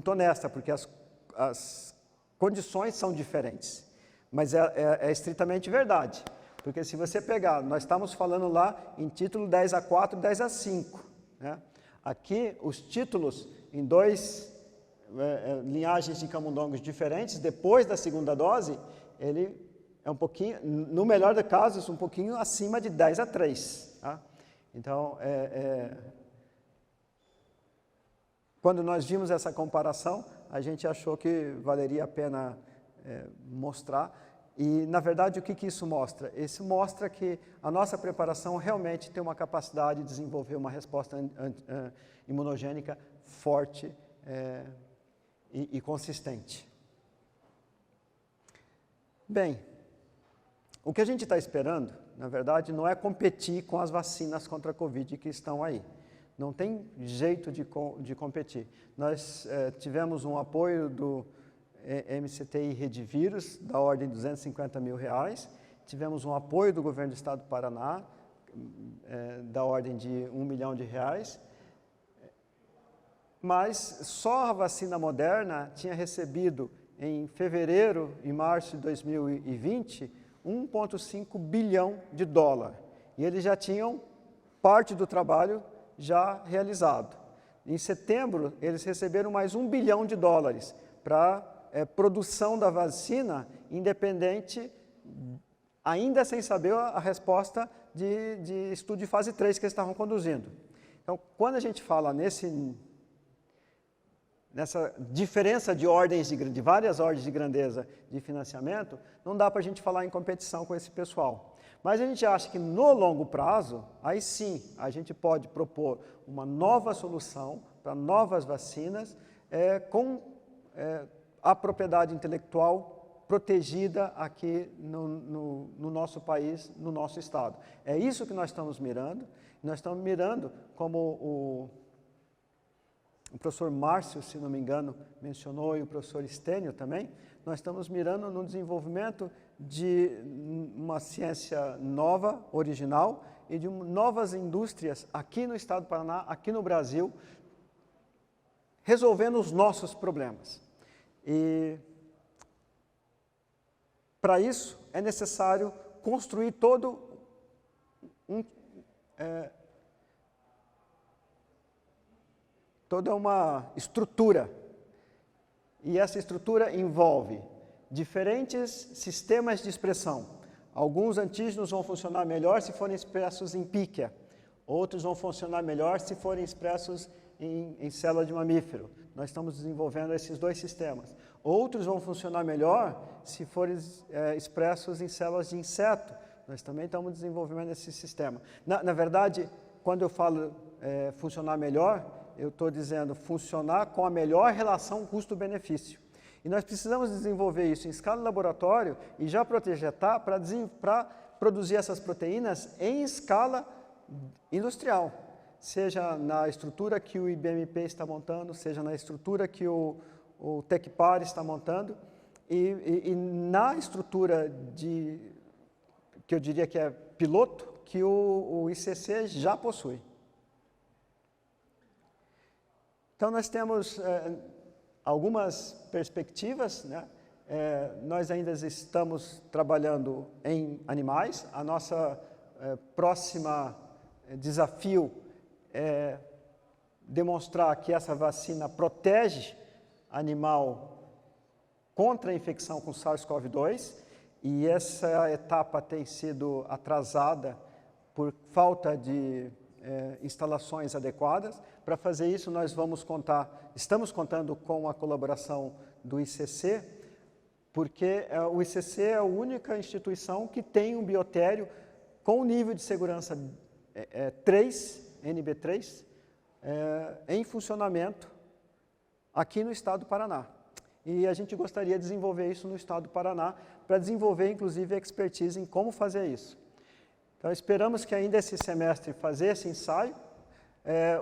S2: honesta, porque as condições são diferentes. Mas é estritamente verdade. Porque se você pegar, nós estamos falando lá em título 10A4 e 10A5. Né? Aqui, os títulos em duas linhagens de camundongos diferentes, depois da segunda dose, ele é um pouquinho, no melhor dos casos, um pouquinho acima de 10A3. Tá? Então, quando nós vimos essa comparação, a gente achou que valeria a pena mostrar. E, na verdade, o que isso mostra? Isso mostra que a nossa preparação realmente tem uma capacidade de desenvolver uma resposta imunogênica forte e consistente. Bem, o que a gente está esperando, na verdade, não é competir com as vacinas contra a Covid que estão aí. Não tem jeito de competir. Nós tivemos um apoio do MCTI Redivírus, da ordem de R$250 mil. Tivemos um apoio do governo do estado do Paraná, da ordem de R$1 milhão. Mas só a vacina Moderna tinha recebido, em fevereiro e março de 2020, $1,5 bilhão. E eles já tinham parte do trabalho já realizado. Em setembro, eles receberam mais $1 bilhão para produção da vacina independente, ainda sem saber a resposta de estudo de fase 3 que eles estavam conduzindo. Então, quando a gente fala nessa diferença de várias ordens de grandeza de financiamento, não dá para a gente falar em competição com esse pessoal. Mas a gente acha que no longo prazo, aí sim, a gente pode propor uma nova solução para novas vacinas com a propriedade intelectual protegida aqui no nosso país, no nosso estado. É isso que nós estamos mirando. Nós estamos mirando, como o professor Márcio, se não me engano, mencionou, e o professor Estênio também, nós estamos mirando no desenvolvimento de uma ciência nova, original, e de novas indústrias aqui no estado do Paraná, aqui no Brasil, resolvendo os nossos problemas. E, para isso, é necessário construir toda uma estrutura. E essa estrutura envolve diferentes sistemas de expressão. Alguns antígenos vão funcionar melhor se forem expressos em píquea. Outros vão funcionar melhor se forem expressos em célula de mamífero. Nós estamos desenvolvendo esses dois sistemas. Outros vão funcionar melhor se forem expressos em células de inseto. Nós também estamos desenvolvendo esse sistema. Na verdade, quando eu falo funcionar melhor, eu estou dizendo funcionar com a melhor relação custo-benefício. E nós precisamos desenvolver isso em escala de laboratório e já projetar para produzir essas proteínas em escala industrial. Seja na estrutura que o IBMP está montando, seja na estrutura que o Tecpar está montando e na estrutura que eu diria que é piloto, que o ICC já possui. Então, nós temos algumas perspectivas, né? Nós ainda estamos trabalhando em animais. A nossa próxima desafio é demonstrar que essa vacina protege animal contra a infecção com SARS-CoV-2, e essa etapa tem sido atrasada por falta de instalações adequadas. Para fazer isso, nós estamos contando com a colaboração do ICC, porque o ICC é a única instituição que tem um biotério com nível de segurança 3, NB3, em funcionamento aqui no estado do Paraná. E a gente gostaria de desenvolver isso no estado do Paraná, para desenvolver, inclusive, a expertise em como fazer isso. Então, esperamos que ainda esse semestre fazer esse ensaio,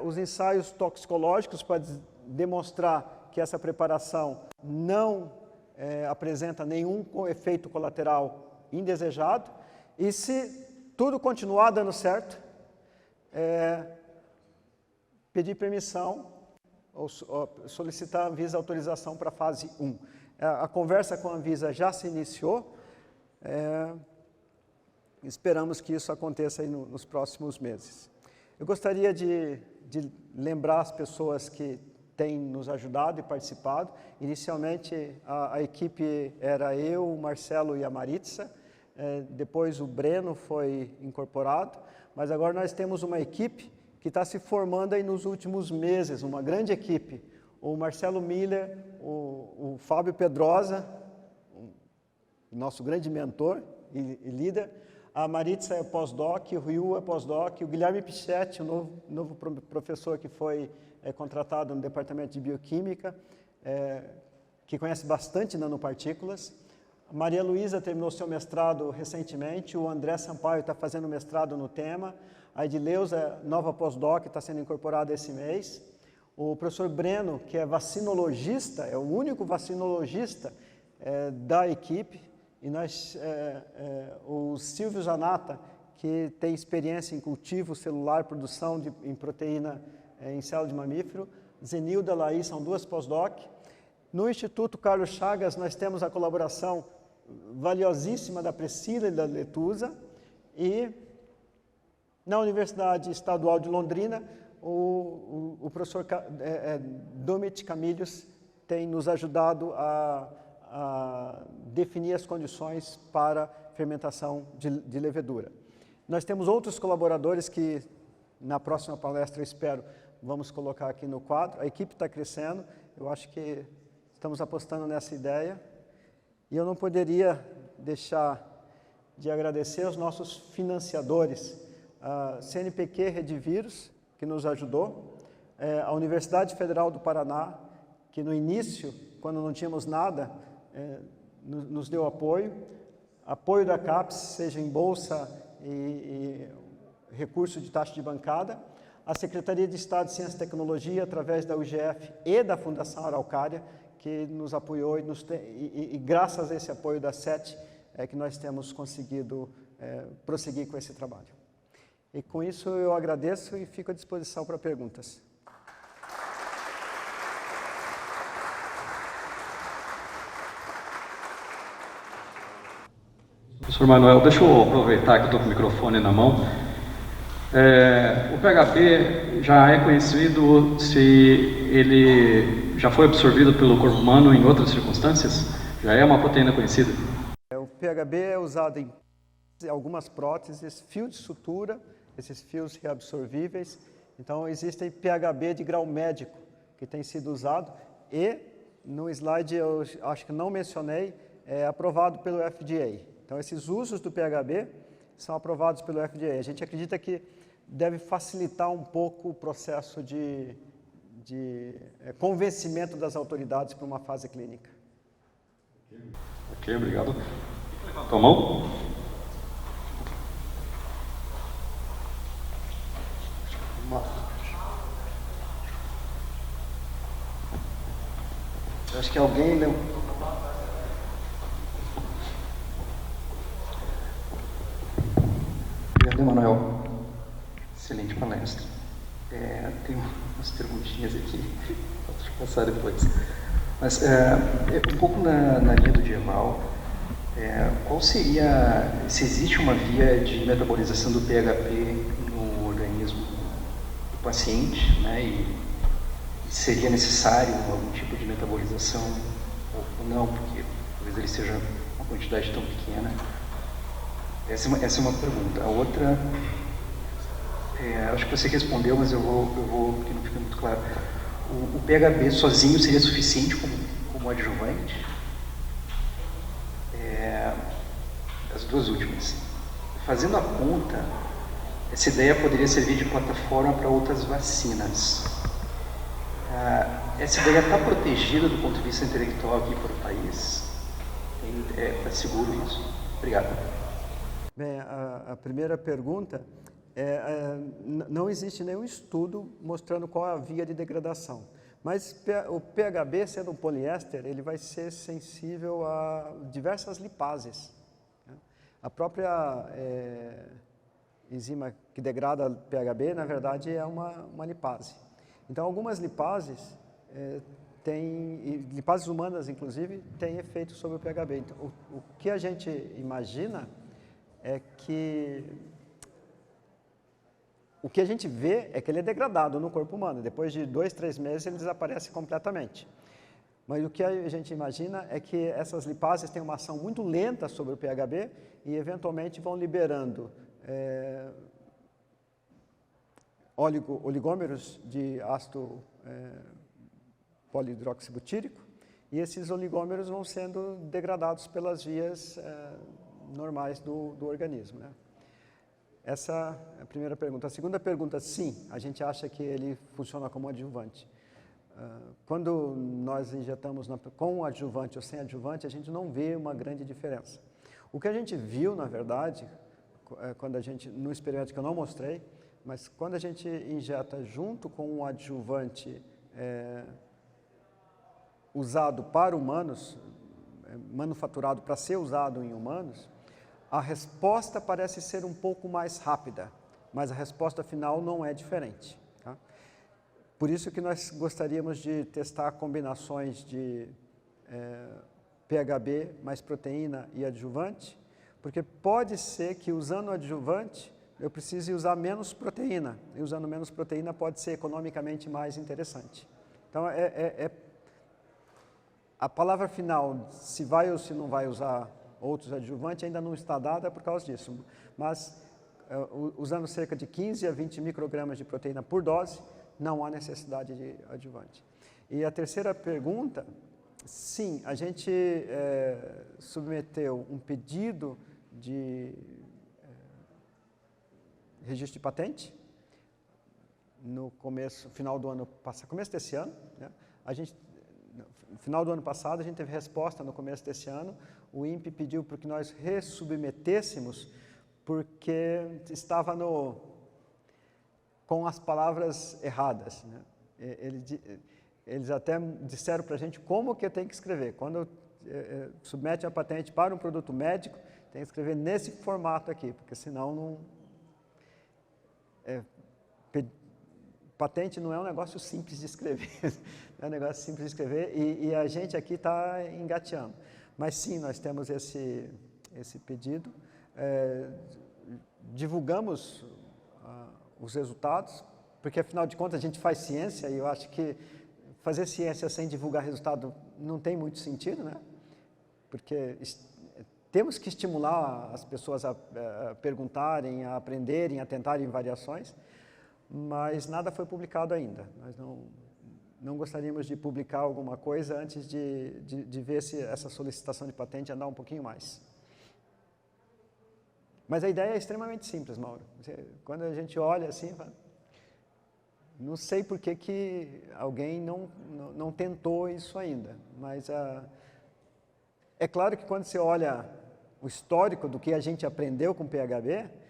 S2: os ensaios toxicológicos para demonstrar que essa preparação não apresenta nenhum efeito colateral indesejado, e se tudo continuar dando certo, pedir permissão ou solicitar a Anvisa autorização para a fase 1. A conversa com a Anvisa já se iniciou, esperamos que isso aconteça aí nos próximos meses. Eu gostaria de lembrar as pessoas que têm nos ajudado e participado. Inicialmente, a equipe era eu, o Marcelo e a Maritza, depois o Breno foi incorporado, mas agora nós temos uma equipe que está se formando aí nos últimos meses, uma grande equipe. O Marcelo Miller, o Fábio Pedrosa, nosso grande mentor e líder, a Maritza é pós-doc, o Ryu é pós-doc, o Guilherme Pichetti, o novo professor que foi contratado no departamento de bioquímica, que conhece bastante nanopartículas. A Maria Luísa terminou seu mestrado recentemente, o André Sampaio está fazendo mestrado no tema, a Edileuza, nova pós-doc, está sendo incorporada esse mês. O professor Breno, que é vacinologista, é o único vacinologista da equipe, e o Silvio Zanata, que tem experiência em cultivo celular, produção em proteína em célula de mamífero, Zenilda, Laís, são duas pós-doc. No Instituto Carlos Chagas, nós temos a colaboração valiosíssima da Priscila e da Letusa, e na Universidade Estadual de Londrina, o professor Domit Camilhos tem nos ajudado a definir as condições para fermentação de levedura. Nós temos outros colaboradores que, na próxima palestra, eu espero, vamos colocar aqui no quadro. A equipe está crescendo, eu acho que estamos apostando nessa ideia. E eu não poderia deixar de agradecer aos nossos financiadores, a CNPq Redivírus, que nos ajudou, a Universidade Federal do Paraná, que no início, quando não tínhamos nada, nos deu apoio da CAPES, seja em bolsa e recurso de taxa de bancada, a Secretaria de Estado de Ciência e Tecnologia, através da UGF e da Fundação Araucária, que nos apoiou e graças a esse apoio da SET é que nós temos conseguido prosseguir com esse trabalho. E com isso eu agradeço e fico à disposição para perguntas.
S1: Professor Manuel, deixa eu aproveitar que estou com o microfone na mão. O PHP já é conhecido se ele já foi absorvido pelo corpo humano em outras circunstâncias? Já é uma proteína conhecida?
S2: O PHB é usado em algumas próteses, fio de sutura, esses fios reabsorvíveis. Então, existem PHB de grau médico que tem sido usado e, no slide, eu acho que não mencionei, é aprovado pelo FDA. Então, esses usos do PHB são aprovados pelo FDA. A gente acredita que deve facilitar um pouco o processo de convencimento das autoridades para uma fase clínica.
S1: Ok, obrigado. Levantou a mão?
S2: Eu acho que alguém leu.
S1: Obrigado, Emanuel. Excelente palestra. Tenho
S3: umas perguntinhas aqui, posso passar depois. Mas, um pouco na linha do Dieval, qual seria, se existe uma via de metabolização do PHP no organismo do paciente, né, e seria necessário algum tipo de metabolização ou não, porque talvez ele seja uma quantidade tão pequena? Essa é uma pergunta. A outra, acho que você respondeu, mas eu vou porque não fica muito claro. O PHB sozinho seria suficiente como adjuvante? As duas últimas. Fazendo a conta, essa ideia poderia servir de plataforma para outras vacinas. Essa ideia está protegida do ponto de vista intelectual aqui para o país? Está seguro isso? Obrigado.
S2: Bem, a primeira pergunta não existe nenhum estudo mostrando qual é a via de degradação. Mas o PHB, sendo um poliéster, ele vai ser sensível a diversas lipases. Né? A própria enzima que degrada PHB, na verdade, é uma lipase. Então, algumas lipases lipases humanas, inclusive, têm efeito sobre o PHB. Então, o que a gente imagina é que o que a gente vê é que ele é degradado no corpo humano. Depois de 2, 3 meses, ele desaparece completamente. Mas o que a gente imagina é que essas lipases têm uma ação muito lenta sobre o PHB e, eventualmente, vão liberando oligômeros de ácido polihidroxibutírico, e esses oligômeros vão sendo degradados pelas vias normais do organismo. Né? Essa é a primeira pergunta. A segunda pergunta, sim, a gente acha que ele funciona como adjuvante. Quando nós injetamos com adjuvante ou sem adjuvante, a gente não vê uma grande diferença. O que a gente viu, na verdade, no experimento que eu não mostrei, mas quando a gente injeta junto com um adjuvante usado para humanos, manufaturado para ser usado em humanos, a resposta parece ser um pouco mais rápida, mas a resposta final não é diferente. Tá? Por isso que nós gostaríamos de testar combinações de PHB mais proteína e adjuvante, porque pode ser que usando adjuvante eu precise usar menos proteína, e usando menos proteína pode ser economicamente mais interessante. Então, a palavra final, se vai ou se não vai usar outros adjuvantes, ainda não está dada por causa disso. Mas, usando cerca de 15 a 20 microgramas de proteína por dose, não há necessidade de adjuvante. E a terceira pergunta, sim, a gente submeteu um pedido de registro de patente no final do ano passado, começo desse ano, né? No final do ano passado, a gente teve resposta no começo desse ano. O INPE pediu para que nós ressubmetêssemos porque estava com as palavras erradas. Né? Eles até disseram para a gente como que eu tenho que escrever. Quando submete a patente para um produto médico, tem que escrever nesse formato aqui, porque senão não... Patente não é um negócio simples de escrever, não é um negócio simples de escrever e a gente aqui está engateando. Mas sim, nós temos esse pedido, divulgamos os resultados, porque afinal de contas a gente faz ciência e eu acho que fazer ciência sem divulgar resultado não tem muito sentido, né? Porque temos que estimular as pessoas a perguntarem, a aprenderem, a tentarem variações, mas nada foi publicado ainda. Nós não gostaríamos de publicar alguma coisa antes de ver se essa solicitação de patente andar um pouquinho mais. Mas a ideia é extremamente simples, Mauro. Quando a gente olha assim, não sei por que alguém não tentou isso ainda, mas é claro que quando você olha o histórico do que a gente aprendeu com PHB,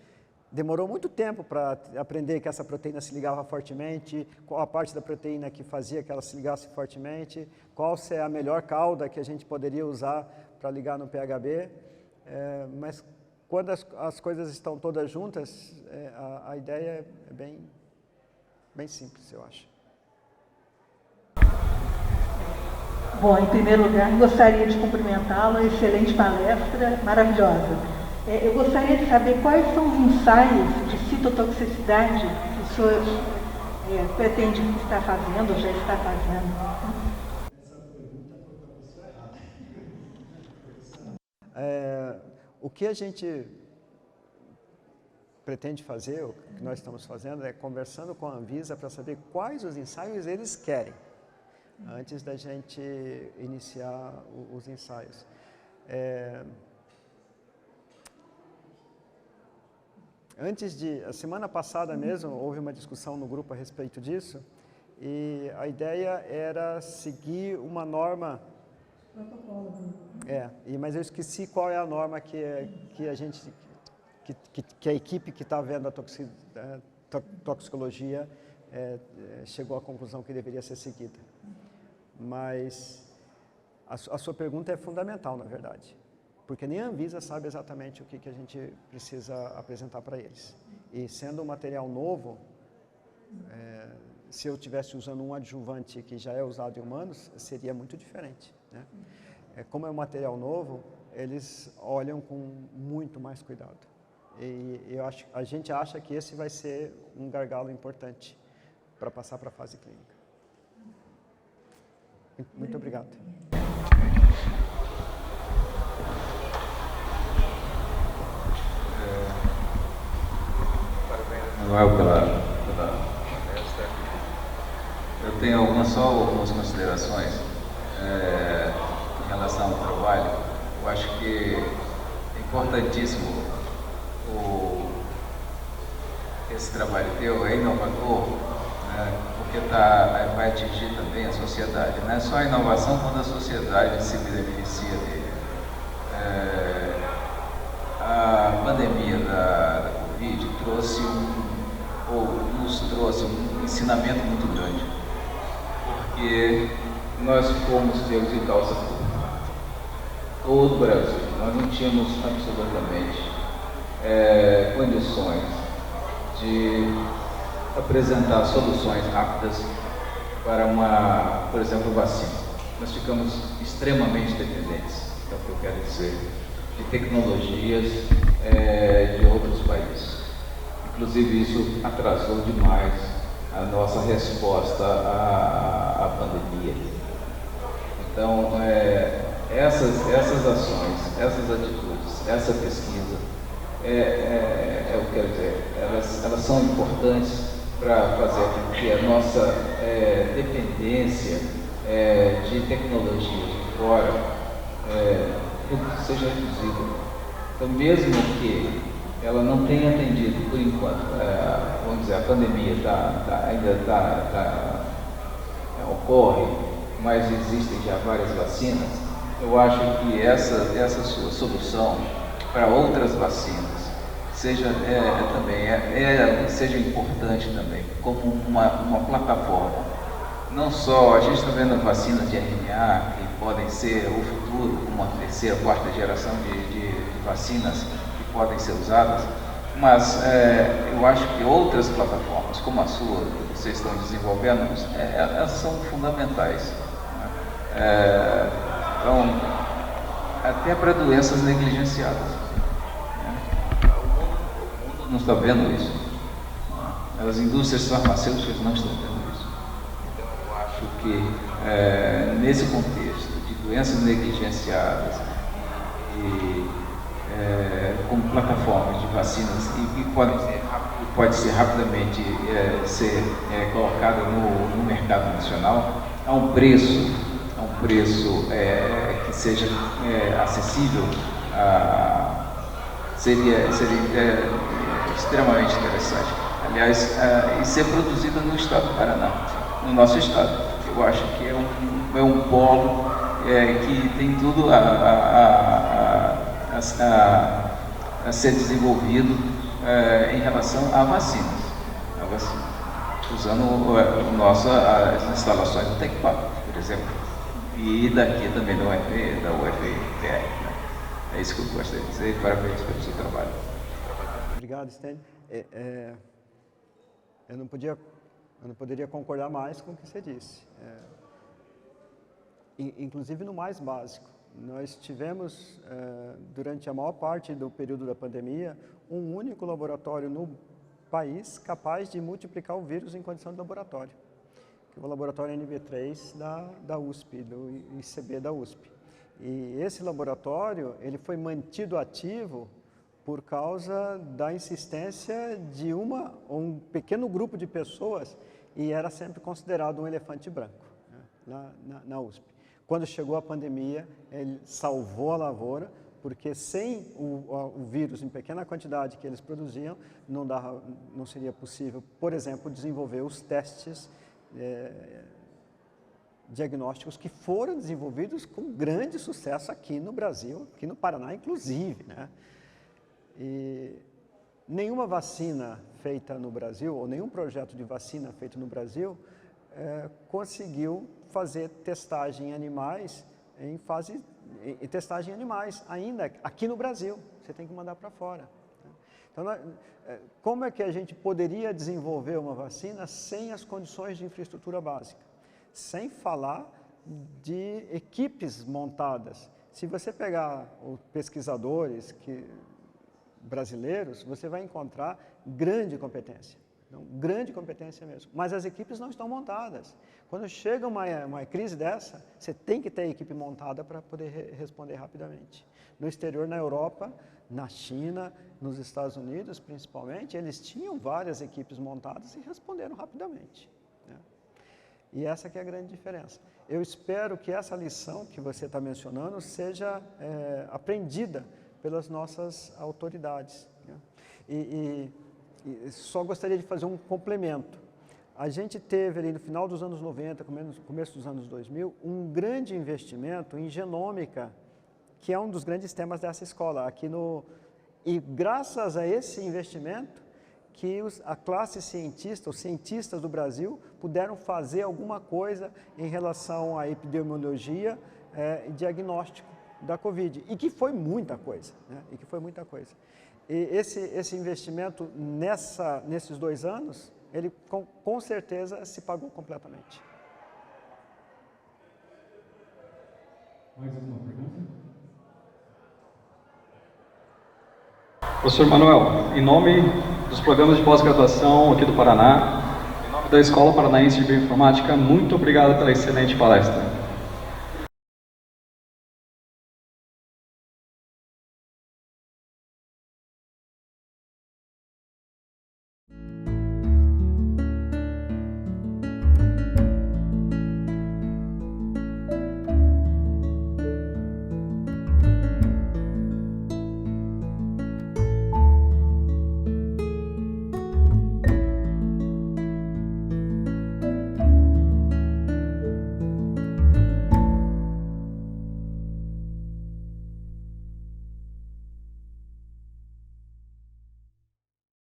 S2: demorou muito tempo para aprender que essa proteína se ligava fortemente, qual a parte da proteína que fazia que ela se ligasse fortemente, qual é a melhor cauda que a gente poderia usar para ligar no PHB, mas quando as coisas estão todas juntas, a ideia é bem simples, eu acho.
S4: Bom, em primeiro lugar, gostaria de cumprimentá-lo, excelente palestra, maravilhosa. Eu gostaria de saber quais são os ensaios de citotoxicidade que o senhor pretende estar fazendo ou já está fazendo.
S2: O que a gente pretende fazer, o que nós estamos fazendo, é conversando com a Anvisa para saber quais os ensaios eles querem, antes da gente iniciar os ensaios. A semana passada mesmo, houve uma discussão no grupo a respeito disso, e a ideia era seguir uma norma. Mas eu esqueci qual é a norma que a equipe que está vendo a toxicologia chegou à conclusão que deveria ser seguida. Mas a sua pergunta é fundamental, na verdade, porque nem a Anvisa sabe exatamente o que a gente precisa apresentar para eles. E sendo um material novo, se eu estivesse usando um adjuvante que já é usado em humanos, seria muito diferente, né? Como é um material novo, eles olham com muito mais cuidado. E a gente acha que esse vai ser um gargalo importante para passar para a fase clínica. Muito obrigado.
S5: Parabéns, Manuel, pela palestra. Eu tenho só algumas considerações em relação ao trabalho. Eu acho que é importantíssimo esse trabalho teu, é inovador, né, porque vai atingir também a sociedade. Não é só a inovação quando a sociedade se beneficia dele. A pandemia da Covid nos trouxe um ensinamento muito grande, porque nós fomos pegos de calça curta. Todo o Brasil, nós não tínhamos absolutamente condições de apresentar soluções rápidas para por exemplo, vacina. Nós ficamos extremamente dependentes, é o que eu quero dizer, de tecnologias de outros países. Inclusive, isso atrasou demais a nossa resposta à pandemia. Então, essas ações, essas atitudes, essa pesquisa, eu quero dizer, elas são importantes para fazer com que a nossa dependência de tecnologia de fora seja reduzida. Então, mesmo que ela não tenha atendido, por enquanto, vamos dizer, a pandemia ainda ocorre, mas existem já várias vacinas, eu acho que essa sua solução para outras vacinas seja importante também, como uma plataforma. Não só, a gente está vendo vacinas de RNA, que podem ser o futuro, uma terceira, quarta geração de vacinas que podem ser usadas, mas eu acho que outras plataformas, como a sua, que vocês estão desenvolvendo, elas são fundamentais. Então, até para doenças negligenciadas. O mundo não está vendo isso. As indústrias farmacêuticas não estão vendo isso. Então, eu acho que nesse contexto de doenças negligenciadas e como plataformas de vacinas e pode ser rapidamente ser colocada no mercado nacional a um preço que seja acessível, seria extremamente interessante. Aliás, e ser produzida no estado do Paraná, no nosso estado. Eu acho que é um polo que tem tudo a ser desenvolvido em relação a vacinas, usando as instalações do Tecpar, por exemplo, e daqui também da UFPR. Né? É isso que eu gostaria de dizer e parabéns pelo seu trabalho.
S2: Obrigado, Stan. Eu não poderia concordar mais com o que você disse. inclusive no mais básico. Nós tivemos, durante a maior parte do período da pandemia, um único laboratório no país capaz de multiplicar o vírus em condição de laboratório, que é o laboratório NB3 da USP, do ICB da USP. E esse laboratório ele foi mantido ativo por causa da insistência de um pequeno grupo de pessoas, e era sempre considerado um elefante branco, né, na USP. Quando chegou a pandemia, ele salvou a lavoura, porque sem o vírus em pequena quantidade que eles produziam, não seria possível, por exemplo, desenvolver os testes diagnósticos que foram desenvolvidos com grande sucesso aqui no Brasil, aqui no Paraná, inclusive, né? E nenhuma vacina feita no Brasil, ou nenhum projeto de vacina feito no Brasil, conseguiu fazer testagem em animais testagem em animais, ainda aqui no Brasil. Você tem que mandar para fora. Então, como é que a gente poderia desenvolver uma vacina sem as condições de infraestrutura básica? Sem falar de equipes montadas. Se você pegar os pesquisadores brasileiros, você vai encontrar grande competência. Então, grande competência mesmo. Mas as equipes não estão montadas. Quando chega uma crise dessa, você tem que ter a equipe montada para poder responder rapidamente. No exterior, na Europa, na China, nos Estados Unidos principalmente, eles tinham várias equipes montadas e responderam rapidamente, né? E essa que é a grande diferença. Eu espero que essa lição que você está mencionando seja aprendida pelas nossas autoridades, né? E só gostaria de fazer um complemento. A gente teve ali no final dos anos 90, começo dos anos 2000, um grande investimento em genômica, que é um dos grandes temas dessa escola. E graças a esse investimento, que a classe cientista, os cientistas do Brasil, puderam fazer alguma coisa em relação à epidemiologia e diagnóstico da Covid, e que foi muita coisa, né? E esse investimento nesses 2 anos, ele com certeza se pagou completamente.
S1: Mais alguma pergunta? Professor Manuel, em nome dos programas de pós-graduação aqui do Paraná, em nome da Escola Paranaense de Bioinformática, muito obrigado pela excelente palestra.